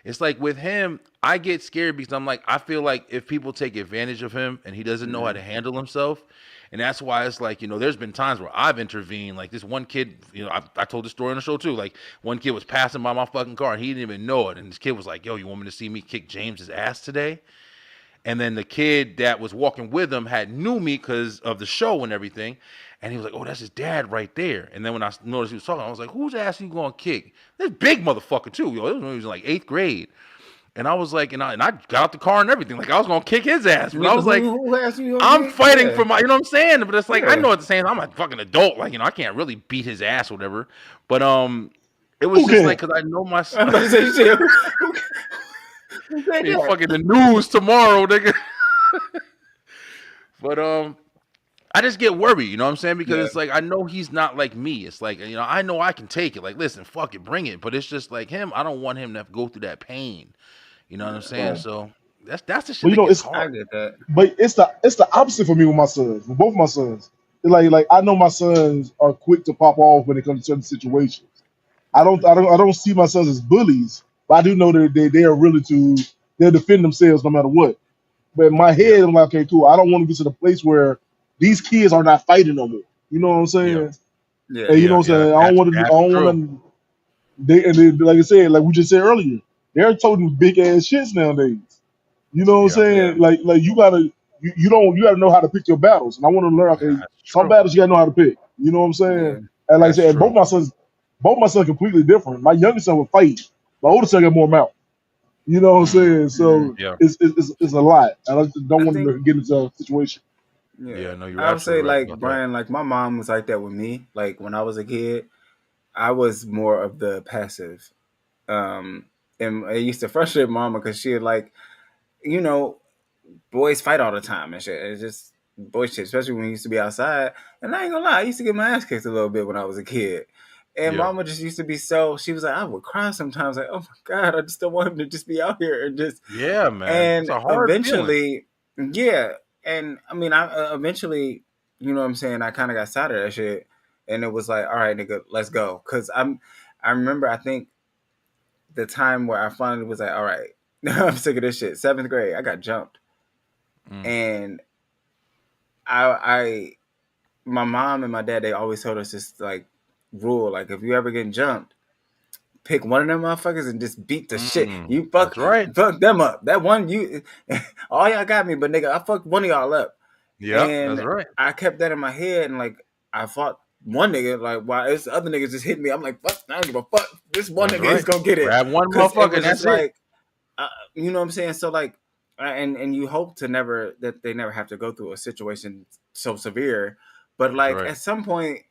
it's like with him, I get scared because I'm like I feel like if people take advantage of him and he doesn't know how to Mhm. handle himself, and that's why it's like there's been times where I've intervened. Like this one kid, I told the story on the show too. Like one kid was passing by my fucking car and he didn't even know it, and this kid was like, "Yo, you want me to see me kick James's ass today?" And then the kid that was walking with him had knew me because of the show and everything. And he was like, "Oh, that's his dad right there." And then when I noticed he was talking, I was like, "Whose ass you gonna kick?" This big motherfucker too, yo. This was when he was in like 8th grade. And I was like, and I got out the car and everything, like I was gonna kick his ass. But I Nigga, was like, who asked you I'm okay? fighting Yeah. for my, you know what I'm saying? But it's like I Yeah. know at the same time I'm a fucking adult, like I can't really beat his ass or whatever. But it was Who just can? like because I know my I'm son. about to say shit. Who said Be that? fucking the news tomorrow, nigga. But I just get worried, you know what I'm saying? Because Yeah. it's like I know he's not like me. It's like I know I can take it. Like, listen, fuck it, bring it. But it's just like him. I don't want him to go through that pain. You know what I'm Yeah. saying? Right. So that's the shit Well, that gets it's I hard. get that. but it's the opposite for me with my sons, with both my sons. Like I know my sons are quick to pop off when it comes to certain situations. I don't see my sons as bullies, but I do know that they are really they'll defend themselves no matter what. But in my Yeah, head, I'm like, okay, cool. I don't want to get to the place where these kids are not fighting no more. You know what I'm yeah, saying? And Yeah. you know yeah, what I'm yeah. saying? That's I that's don't true. want to. Like I said, like we just said earlier, they're toting big ass shits nowadays. You know what I'm Yeah, Yeah. saying? Like you gotta know how to pick your battles. And I want to learn. yeah, Okay, that's some true. battles you gotta know how to pick. You know what I'm saying? Yeah. And like I That's said, true. both my sons completely different. My youngest son would fight. My oldest son got more mouth. You know what I'm Mm, saying? Mhm. So yeah, it's a lot. And I just don't I want think. to get into a situation. Yeah. yeah. No, you're I would say absolutely right like about that. Brian, like my mom was like that with me. Like when I was a kid, I was more of the passive. Um, and it used to frustrate mama because she would like, you know, boys fight all the time and shit. It's just boy shit, especially when we used to be outside. And I ain't gonna lie, I used to get my ass kicked a little bit when I was a kid. And Yeah, mama just used to be so, she was like, I would cry sometimes, like, oh my God, I just don't want him to just be out here and just, yeah, man. It's and a hard feeling. eventually, yeah. And I mean, I eventually, you know what I'm saying, I kind of got tired of that shit. And it was like, all right, nigga, let's go. I remember, I think the time where I finally was like, all right, I'm sick of this shit. 7th grade, I got jumped. Mm, And I my mom and my dad, they always told us this like rule, like if you ever get jumped, pick one of them motherfuckers and just beat the shit. You that's right. fuck them up. That one you all y'all got me, but nigga, I fucked one of y'all up. Yep, that's And right. I kept that in my head and like I fought one nigga, like while this other niggas just hit me. I'm like, fuck, I don't give a fuck. This one That's nigga is right. gonna get it. Grab one Cause it motherfucker and was just that's it. like you know what I'm saying? So like, and you hope to never that they never have to go through a situation so severe, but That's like right. at some point,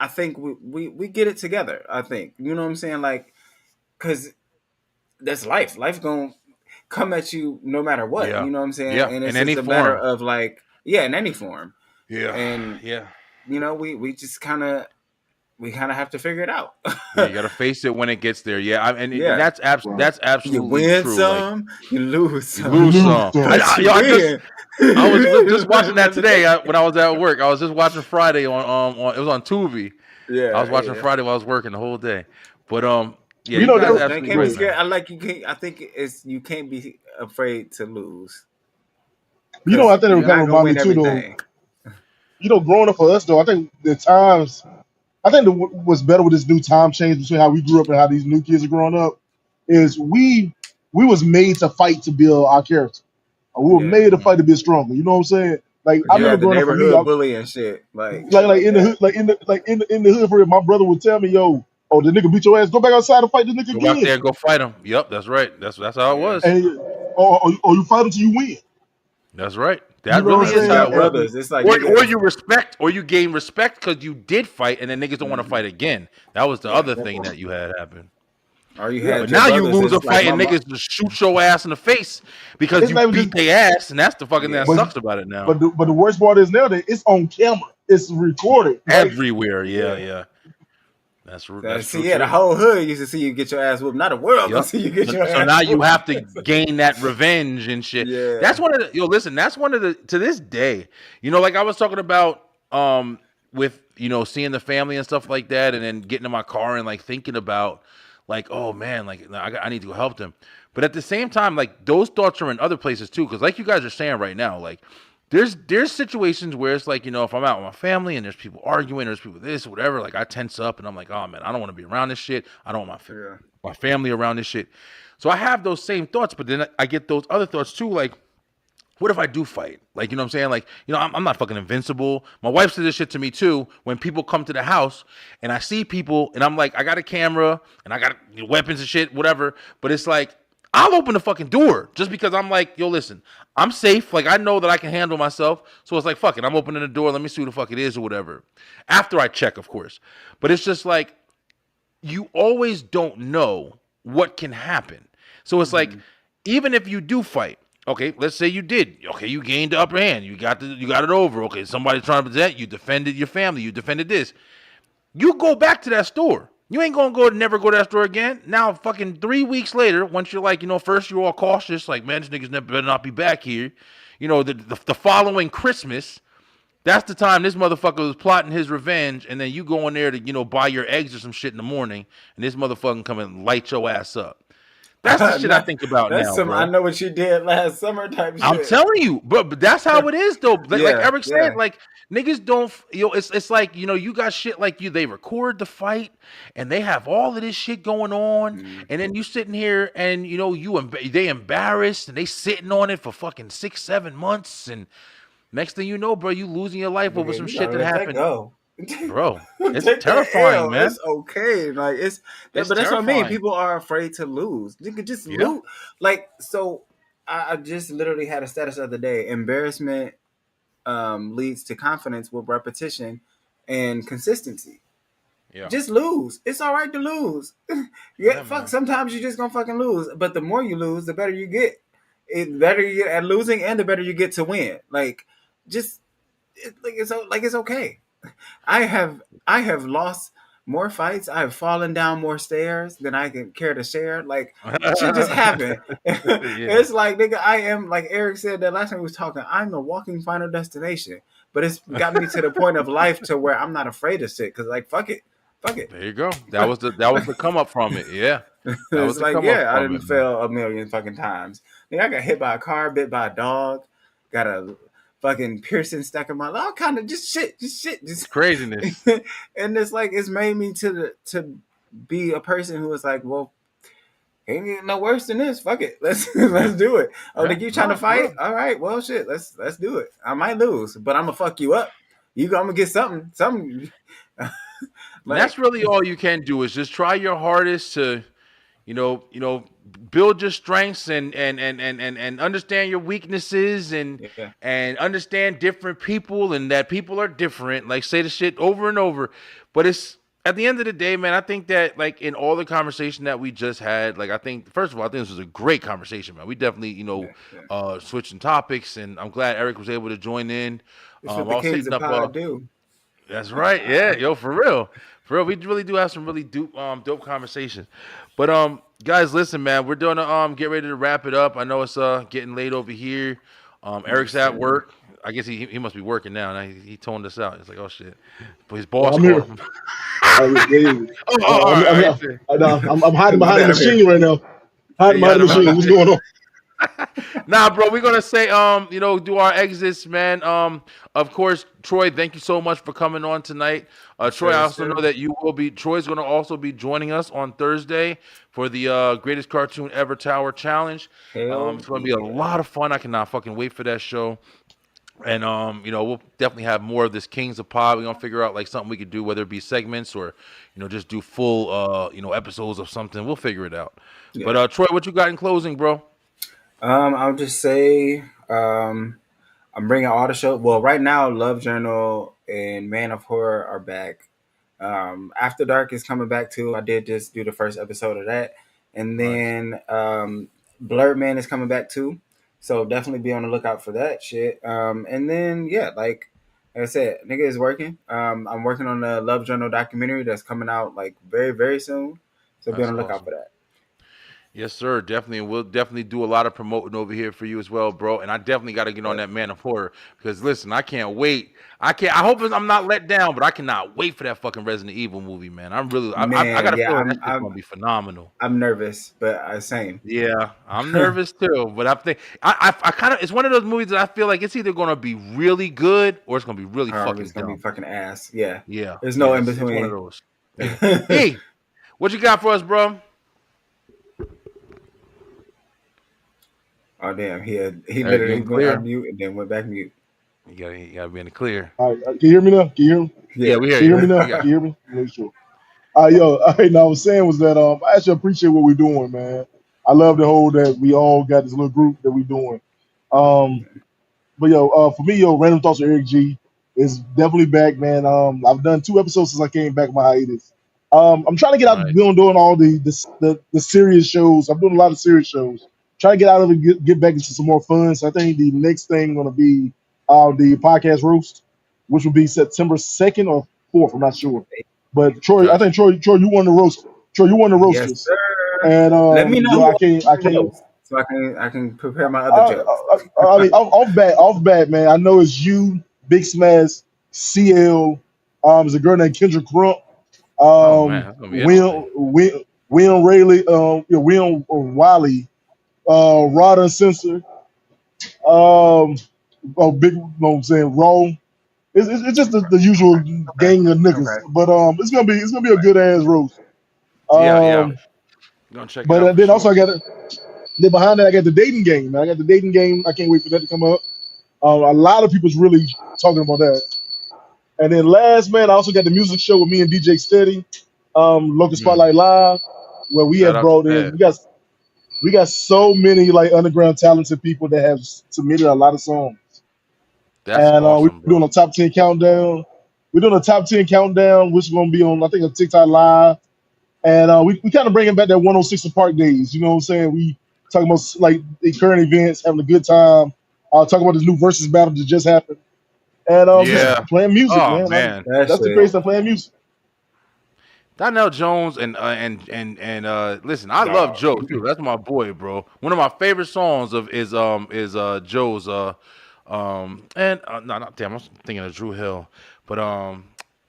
I think we get it together. I think you know what I'm saying, like, cause that's life. Life gonna come at you no matter what. Yeah, You know what I'm saying, yeah. and In it's any just a matter form. of like, yeah, in any form, Yeah, and yeah. you know we just kind of have to figure it out. Yeah, you gotta face it when it gets there. Yeah, and Yeah, Right. that's you absolutely win true. Like some, you lose you You some. lose lose some. some. But Yo, you win. I was just watching that today when I was at work. I was just watching Friday on it was on Tubi. I was Yeah, watching yeah. Friday while I was working the whole day. But yeah, You you know, guys are They absolutely can't be right, good. scared. man. I like you can't. I think it's you can't be afraid to lose I because think it you're kind not of gonna remind me win too, though. everything. Growing up for us though, I think the times, what's better with this new time change between how we grew up and how these new kids are growing up is we was made to fight to build our character. We were Yeah, made to Mhm. fight to be stronger. You know what I'm saying? Like I You remember had the growing up for me, neighborhood bully and shit, like like shit like in the that. hood, in the hood for real, my brother would tell me, "Yo, oh the nigga beat your ass. Go back outside and fight the nigga Go back there again, and go fight him. Yep, that's right. That's how it Yeah. was. and or you fight until you win." That's right. You That know what I'm really is Especially how saying? it with was. brothers, it's like Or nigga. you respect, or you gain respect because you did fight, and then niggas don't want to Mhm. fight again. That was the Yeah. other thing that you had happen. Or you Yeah, But had your now you brothers. lose a It's like fight my and mom. niggas just shoot your ass in the face because it's you not even just, beat their ass, and that's the fucking thing that Yeah. but sucks about it now. the worst part is now that it's on camera, it's recorded. Like Everywhere, yeah, Yeah. yeah. That's true See, yeah, the too. whole hood used to see you get your ass whooped. Not the world gonna Yep. see you get So, your so ass now you whooped. have to gain that revenge and shit. That's Yeah. one of the listen, that's one of the to this day. Like I was talking about with seeing the family and stuff like that, and then getting in my car and like thinking about like, oh man, like I need to go help them. But at the same time, like those thoughts are in other places too, because like you guys are saying right now, like there's situations where it's like, if I'm out with my family and there's people arguing, there's people this, whatever, like I tense up and I'm like, oh man, I don't want to be around this shit. I don't want Yeah. my family around this shit. So I have those same thoughts, but then I get those other thoughts too, like, what if I do fight? Like, you know what I'm saying? Like, I'm not fucking invincible. My wife said this shit to me too. When people come to the house and I see people and I'm like, I got a camera and I got weapons and shit, whatever. But it's like, I'll open the fucking door just because I'm like, yo, listen, I'm safe. Like, I know that I can handle myself. So it's like, fuck it. I'm opening the door. Let me see who the fuck it is or whatever. After I check, of course. But it's just like, you always don't know what can happen. So it's like, Mhm. even if you do fight, okay, let's say you did. Okay, you gained the upper hand. You got it over. Okay, somebody's trying to present. You defended your family. You defended this. You go back to that store. You ain't gonna never go to that store again. Now, fucking 3 weeks later, once you're like, first you're all cautious, like, man, this nigga's never better not be back here. The following Christmas, that's the time this motherfucker was plotting his revenge, and then you go in there to, buy your eggs or some shit in the morning, and this motherfucker come and light your ass up. That's the shit I Nah, think about that's now, some I bro. know what you did last summer type I'm shit. telling you, but that's how it is though. Like Yeah. Eric Yeah. said, like niggas don't, it's like you got shit like they record the fight and they have all of this shit going on, Mm. and then you sitting here and they embarrassed and they sitting on it for fucking 6-7 months, and next thing you know, bro, you losing your life over Nigga, some you gotta shit that let that happened, go. bro. It's Take that terrifying, L. man. It's okay. Like It's but that's what I mean. terrifying. People are afraid to lose. You could just Yeah. lose. Like so, I just literally had a status the other day. Embarrassment leads to confidence with repetition and consistency. Yeah. Just lose. It's all right to lose. Yeah, Yeah, fuck. man. Sometimes you just gonna fucking lose. But the more you lose, the better you get. The better you get at losing, and the better you get to win. Like, just it's okay. I have lost more fights. I have fallen down more stairs than I can care to share. Like shit just happened. Yeah. It's like nigga, I am like Eric said that last time we was talking. I'm the walking final destination. But it's got me to the point of life to where I'm not afraid of shit. Cause like fuck it. There you go. That was the come up from it. Yeah. That was It's the like come up yeah, I from didn't it, man. fail a million fucking times. Nigga, I got hit by a car, bit by a dog, got a fucking piercing stuck in my all kind of just shit, It's craziness. and it's like it's made me to be a person who is like, well, ain't get no worse than this. Fuck it, let's do it. Oh, Yeah. nigga, you trying No, to for fight? real. All right, well, shit, let's do it. I might lose, but I'm gonna fuck you up. I'm gonna get something. And that's Like really all you can do is just try your hardest to, build your strengths and understand your weaknesses yeah, and understand different people and that people are different. Like say the shit over and over. But it's at the end of the day, man, I think that like in all the conversation that we just had, like I think first of all, I think this was a great conversation, man. We definitely, yeah. switching topics, and I'm glad Eric was able to join in. It's I what the was kings hitting of up pod do. that's right. Yeah, yo, for real. For real. We really do have some really dope conversations. But guys, listen, man, we're gonna get ready to wrap it up. I know it's getting late over here. Yes, Eric's at sir. work. I guess he must be working now. And he toned us out. He's like, oh shit. But his Well, boss I'm called here. him. Yeah, yeah. Oh, all I'm, right, all I'm, right. I'm hiding My behind the bad, I'm here. machine right now. Hiding You behind got the him out machine. of What's shit. going on? Nah, bro, we're gonna say do our exits, man. Of course, Troy, thank you so much for coming on tonight. Yes, Troy, I sir, also know sir. that Troy's gonna also be joining us on Thursday for the greatest cartoon ever tower challenge. Hell It's gonna be a yeah. lot of fun. I cannot fucking wait for that show. And we'll definitely have more of this Kings of Pod. We're gonna figure out like something we could do, whether it be segments or just do full episodes of something. We'll figure it out. But Yeah. Troy, what you got in closing, bro? I'll just say, I'm bringing all the show. Well, right now, Love Journal and Man of Horror are back. After Dark is coming back too. I did just do the first episode of that, and Nice. then Blurred Man is coming back too. So definitely be on the lookout for that shit. And then yeah, like I said, nigga is working. I'm working on the Love Journal documentary that's coming out like very very soon. So be on That's the lookout awesome. for that. Yes, sir. Definitely. And we'll definitely do a lot of promoting over here for you as well, bro. And I definitely got to get on Yep. that Man of Horror because listen, I can't wait. I hope I'm not let down, but I cannot wait for that fucking Resident Evil movie, man. I got Man, a yeah, feeling that shit's gonna be phenomenal. I'm nervous, but same. Yeah, I'm nervous too, but I think I kind of it's one of those movies that I feel like it's either gonna be really good or it's gonna be really Or it's fucking gonna be dumb. fucking ass. Yeah, Yeah, there's no yeah, in it's one of between. those. Yeah. E, what you got for us, bro? Oh damn, he You literally in went clear? on mute and then went back mute. You gotta be in the clear. All right, can you hear me now? Can you hear me? Yeah, Yeah. we hear Can you you. hear me now? We Can got you hear me? Make sure. Yo, now I was saying was that I actually appreciate what we're doing, man. I love the whole that we all got this little group that we're doing. Um, But for me, Random Thoughts with Eric G is definitely back, man. I've done 2 episodes since I came back from my hiatus. I'm trying to get out nice. doing all the serious shows. I'm doing a lot of serious shows. Trying to get out of it, get back into some more fun. So I think the next thing gonna be the podcast roast, which will be September 2nd or 4th. I'm not sure. But Troy, I Gotcha. think Troy, you won the roast. Troy, you won the Yes, roasters. sir. And Let me know I who can't, knows so I can prepare my other I, jokes. I mean, off bat, man. I know it's you, Big Smash, CL. There's a girl named Kendra Crump. Oh man, that's gonna be interesting. William Rayleigh, William Wiley, Rada Sensor. Big, you know what I'm saying, Raw. It's just the usual Okay. gang of niggas, Okay. but it's gonna be a good ass roast. Yeah, yeah. Um, Gonna check it but out for then also sure. I got it. Then behind that I got the dating game. Man, I got the dating game. I can't wait for that to come up. A lot of people's really talking about that. And then last, man, I also got the music show with me and DJ Steady, Local Mm. Spotlight Live, where we Shout have out to brought in. that. We got so many like underground talented people that have submitted a lot of songs. That's And we're awesome, doing bro. a top 10 countdown. We're doing a top 10 countdown, which is going to be on, I think, a TikTok Live. And we kind of bringing back that 106 in Park days. You know what I'm saying? We talking about like the current events, having a good time. Talking about this new versus battle that just happened. And just Yeah. playing music, Oh man. man. That That's the crazy shit. stuff, playing music. Donnell Jones and listen, I love Dog. Joe too. That's my boy, bro. One of my favorite songs of is Joe's and no, not damn, I was thinking of Drew Hill. But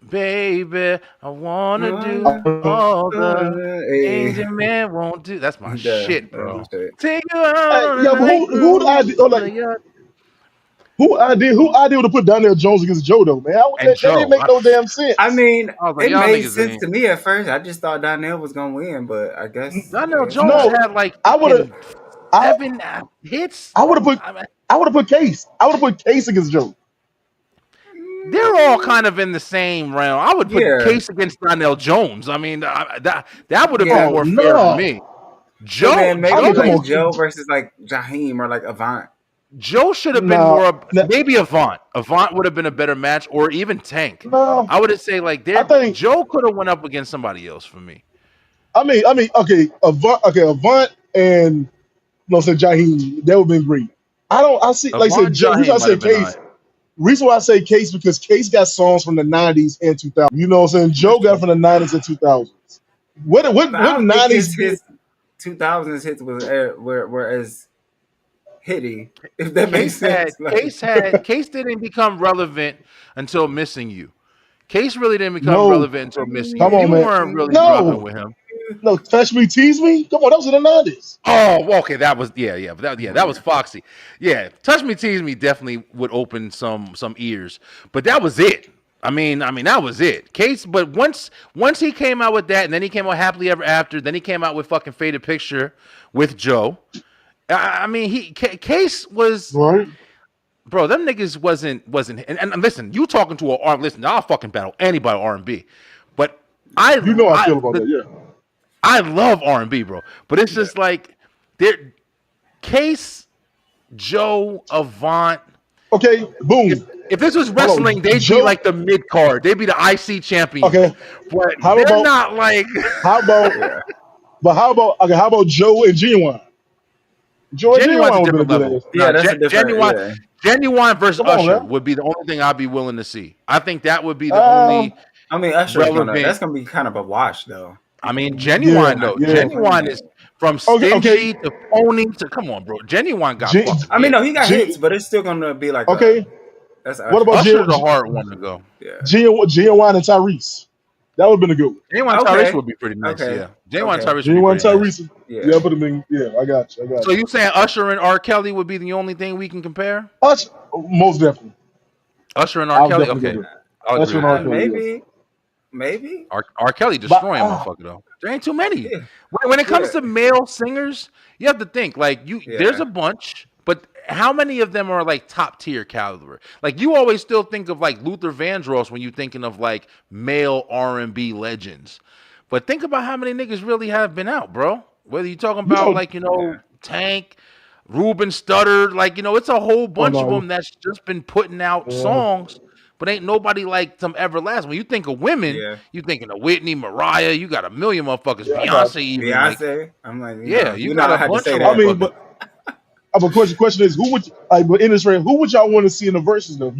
baby, I wanna do all the Hey, things a man won't do. That's my shit, that's the bro. shit. Take you out on a Yeah, but night who the idea? cruise Oh, on like the yacht. who idea to put Donnell Jones against Joe though, man? And That didn't Joe, make no damn I sense. mean, I was like, it y'all made niggas sense ain't. to me at first. I just thought Donnell was gonna win, but I Donnell guess Jones not. No, had like I would have fucking I 7 hits. I would have put I mean, I would have put Case. I would have put Case against Joe. they're all kind of in the same realm. I would put Yeah, Case against Donnell Jones. I mean, that would have been yeah. Oh more fair to no. me. So then I Joe maybe mean, come like is on. Joe versus like Jaheim or like Avant. Joe should have been No, more. Maybe Avant. Avant would have been a better match, or even Tank. no. I would have say like I there. think Joe could have went up against somebody else for me. okay, Avant and no, say Jaheim, that would have been great. I see, like I said, Avant Reason Jaheim I might say have been all right. Case, reason why I say Case because Case got songs from the '90s and 2000s. You know what I'm saying? That's Joe got true. from the '90s and 2000s. But What I the don't think '90s did? his 2000s hits were as hitty, if that makes Case had sense. Like Case didn't become relevant until Missing You. Case really didn't become No, relevant until Missing You. come on, People man. weren't really rocking No, with him. no, Touch Me, Tease Me. Come on, that was in the '90s. Oh, well, okay, that was that was Foxy. Yeah, Touch Me Tease Me definitely would open some ears, but that was it. I mean that was it. Case, but once he came out with that, and then he came out Happily Ever After, then he came out with fucking Faded Picture with Joe. I mean, Case was Right? bro, them niggas wasn't. And listen, you talking to a listen, I'll fucking battle anybody R&B, but You know how I feel about that. Yeah. I love R&B, bro. But it's just like there, Case, Joe, Avant. Okay. Boom. If this was Hold on. wrestling, they'd be Joe. like the mid card. They'd be the IC champions. Okay. But How they're about- not like. How about? But how about Joe and Genuine? Joe and Genuine's a Genuine would have different been a level. good ass. Yeah, that's a different. Genuine, Yeah. Genuine versus Come on, Usher man. would be the only thing I'd be willing to see. I think that would be the only. I mean, Usher's relevant. that's gonna be kind of a wash, though. I mean, Genuine though. yeah. Genuine is from Okay, stingy okay. to phony to come on, bro. Genuine got Gen- fucked. I mean, no, he got Gen- hits, but it's still gonna be like Okay. That's What about Usher's a hard one to go. yeah. Genuine and Tyrese? That would have been a good one. Genuine Okay. Tyrese would be pretty nice. Okay. Yeah, Genuine Okay. Tyrese. Genuine would be pretty nice. Tyrese. Yeah. Yeah, put him in. Yeah, I got you. So you saying Usher and R. Kelly would be the only thing we can compare? Us, most definitely. Usher and I R. would Kelly. definitely Okay, go there. I'll Usher agree and with R. that. Kelly. Maybe. R. Kelly destroying But, motherfucker though. There ain't too many. Yeah. When it comes Yeah. to male singers, you have to think like there's Yeah. a bunch, but how many of them are like top tier caliber? Like you always still think of like Luther Vandross when you're thinking of like male R&B legends. But think about how many niggas really have been out, bro. Whether you're talking about Tank, Ruben Studdard, it's a whole bunch of them that's just been putting out songs. But ain't nobody like some everlasting. When you think of women, you thinking of Whitney, Mariah. You got a million motherfuckers. Yeah, Beyonce, even. Beyonce. I'm like, you got a bunch of I mean, but a question is, who would but in this range, who would y'all want to see in the verses though?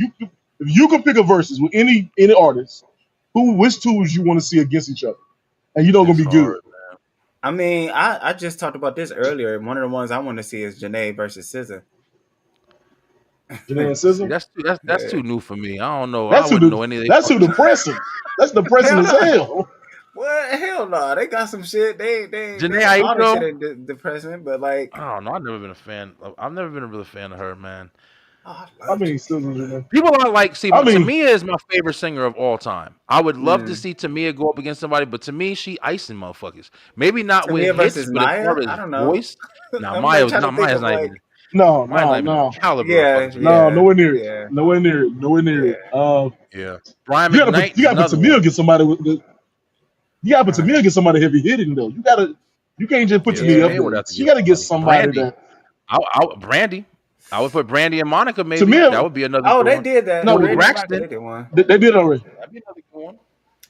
If you could pick a verses with any artist, which two would you want to see against each other? And you know it's gonna be good. I mean, I just talked about this earlier. One of the ones I want to see is Janae versus SZA. Janae and SZA? That's too new for me. I don't know. That's I wouldn't know any of That's too depressing. That's depressing as hell. What? Hell no. They got some shit. They Janae all Aiko? that shit is depressing, but like I don't know. I've never been a fan. I've never been a real fan of her, man. I mean, SZA. People are like, see, I mean- Tamia is my favorite singer of all time. I would love to see Tamia go up against somebody, but to me, she icing motherfuckers. Maybe not Tamia with hits, versus but as Maya? far as I don't know. voice. Nah, I'm Maya's trying to not. think Maya's of, not like- even. No, Maya's not even no. caliber. Yeah, of fucking- No, nowhere near it. Yeah. Nowhere near it. Nowhere near it. Yeah. Brian You gotta McKnight. put Tamia against somebody with the. You gotta put Tamia against somebody heavy hitting though. You can't just put Tamia Tamia would have up to there. You get gotta get somebody. somebody Brandy. that. Brandy. I would put Brandy and Monica maybe. Tamia- That would be another. Oh, good they one. did that. No, Brandy Braxton. Monica, they did one. They did already. That'd be another good one.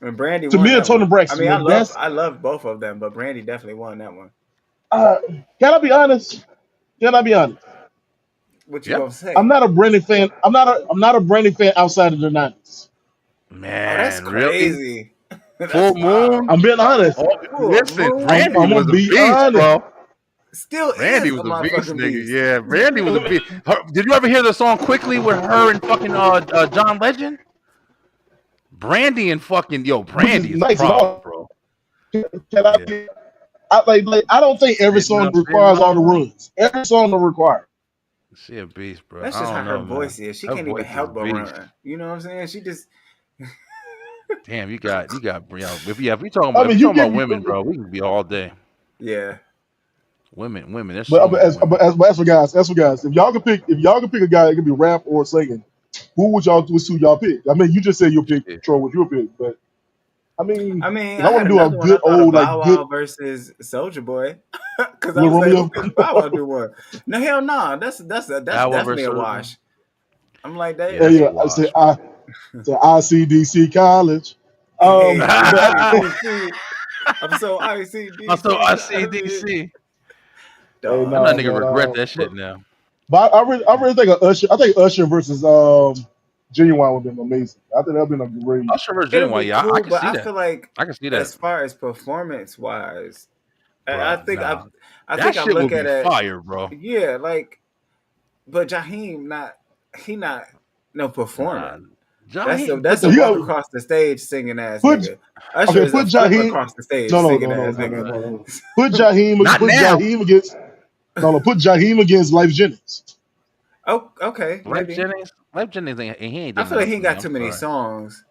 And Brandy Tamia won that and Toni one. Braxton, I mean, that's- I love both of them, but Brandy definitely won that one. Can I be honest? What you Yep. gonna say? I'm not a Brandy fan. I'm not a Brandy fan outside of the 90s. Man, that's really? crazy. That's Full wild. Moon. I'm being honest. Listen, Brandy I'm was gonna a be beast, honest. bro. Still Brandy is was a beast, motherfucking nigga. beast. Yeah, Brandy was a beast. Did you ever hear the song "Quickly" with her and fucking John Legend? Brandy and fucking Brandy is Nice a and problem, all. bro. Can I be? I don't think every song requires all the runs. Every song don't require. She a beast, bro. That's I just don't how her know, voice man. is. She Her can't voice even is help a but beast. run. You know what I'm saying? She just Damn, you got. If we talking about, women, bro, we can be all day. yeah. Women. That's But as for guys, if y'all could pick a guy that could be rap or singing, which two y'all pick? I mean, you just said you'll pick Troy, what you'll pick, but I mean, I mean, I want to do a good old Bow like Wow good. versus Soldier Boy. Because I Lil was Romeo? like, who can Bow Wow do one? No, hell no. That's definitely a versus wash. I'm like that. Yeah, Yeah, that's yeah. a I say ICDC College. Hey, But- I'm so ICD. I'm so ICDC. Hey, I'm no, not nigga but, regret that shit now. But I really think of Usher. I think Usher versus Genuine would have been amazing. I think that'd been a great. Usher versus It'll Genuine, be yeah, cool, I can but see I that. feel like I can see as that. far as performance wise, I Bruh, think nah. I That think I shit would look be at it. fire, bro. Yeah, like, but Jaheim not no performer. That's a You walk got- across the stage singing ass Put- nigga. Usher okay, is a put flip Jaheim- across the stage No. singing ass nigga. Put Jaheim. Not Put now. Jaheim against. Put Jaheim against Life Jennings. Oh, okay. Life Maybe. Jennings ain't. He ain't. I done feel like he nothing ain't got for too me, many I'm sorry. songs.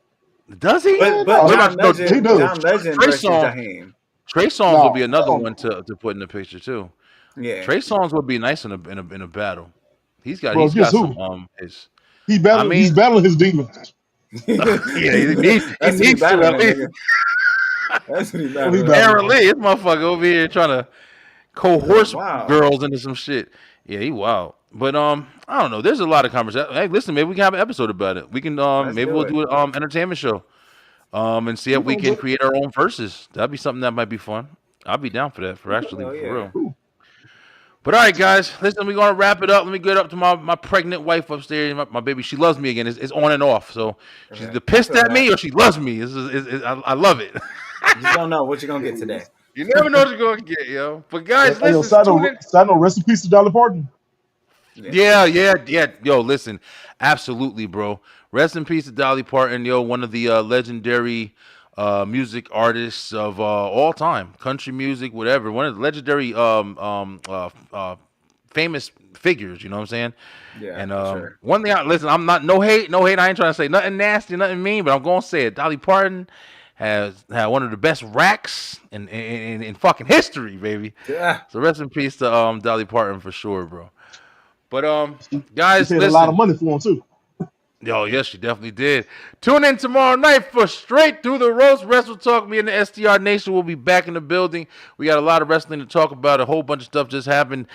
Does he? But What John about- no, Legend, he does. John Legend Trey versus Songz. Jaheim. Trey Songz No, would be another no. one to put in the picture too. Yeah. Trey Songz would be nice in a battle. Bro, he's guess got some who? his. He's I mean, battling his demons. yeah, he That's what he needs to at battling, least. nigga. That's what he What he battling. battling? Apparently, this motherfucker over here trying to Yo, coerce wow. girls into some shit. Yeah, he wild. But I don't know. There's a lot of conversation. Hey, listen, maybe we can have an episode about it. We can Let's maybe do we'll it. do an entertainment show. And see We if we gonna can do it. create our own verses. That'd be something that might be fun. I'll be down for that. For Hell yeah. real. Cool. But all right, guys, listen, we're gonna wrap it up. Let me get up to my pregnant wife upstairs. My baby, she loves me again. It's on and off. So she's Okay. either I pissed feel at me that. or she loves me. I love it. You just don't know what you're gonna get today. You never know what you're gonna get, yo. But guys, Hey, yo, listen, tune in. side note, rest in peace to Dolly Parton. Yeah. Yo, listen, absolutely, bro. Rest in peace to Dolly Parton, yo, one of the legendary music artists of all time, country music, whatever. One of the legendary famous figures. You know what I'm saying? Yeah, And for sure. one thing, listen, I'm not no hate. I ain't trying to say nothing nasty, nothing mean, but I'm gonna say it. Dolly Parton has had one of the best racks in fucking history, baby. Yeah. So rest in peace to Dolly Parton for sure, bro. But She guys, paid a lot of listen. money for him too. Yo, yes, she definitely did. Tune in tomorrow night for Straight Through the Roast Wrestle Talk. Me and the STR Nation will be back in the building. We got a lot of wrestling to talk about. A whole bunch of stuff just happened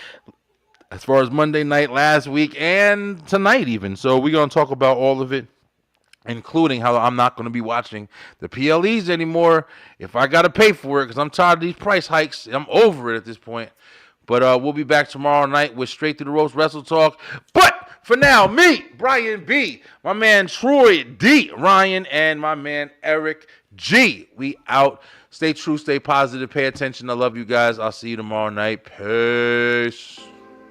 as far as Monday night last week and tonight even. So we're going to talk about all of it, including how I'm not going to be watching the PLEs anymore if I got to pay for it because I'm tired of these price hikes. I'm over it at this point. But we'll be back tomorrow night with Straight Through the Roast Wrestle Talk. But for now, me, Brian B., my man Troy D., Ryan, and my man Eric G. We out. Stay true, stay positive, pay attention. I love you guys. I'll see you tomorrow night. Peace.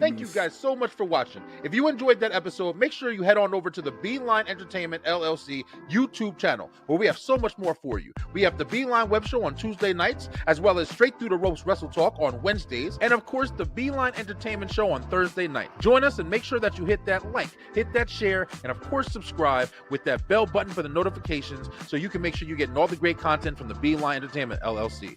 Thank you guys so much for watching. If you enjoyed that episode, make sure you head on over to the Beeline Entertainment LLC YouTube channel, where we have so much more for you. We have the Beeline Web Show on Tuesday nights, as well as Straight Through the Ropes Wrestle Talk on Wednesdays, and of course, the Beeline Entertainment Show on Thursday night. Join us and make sure that you hit that like, hit that share, and of course, subscribe with that bell button for the notifications so you can make sure you're getting all the great content from the Beeline Entertainment LLC.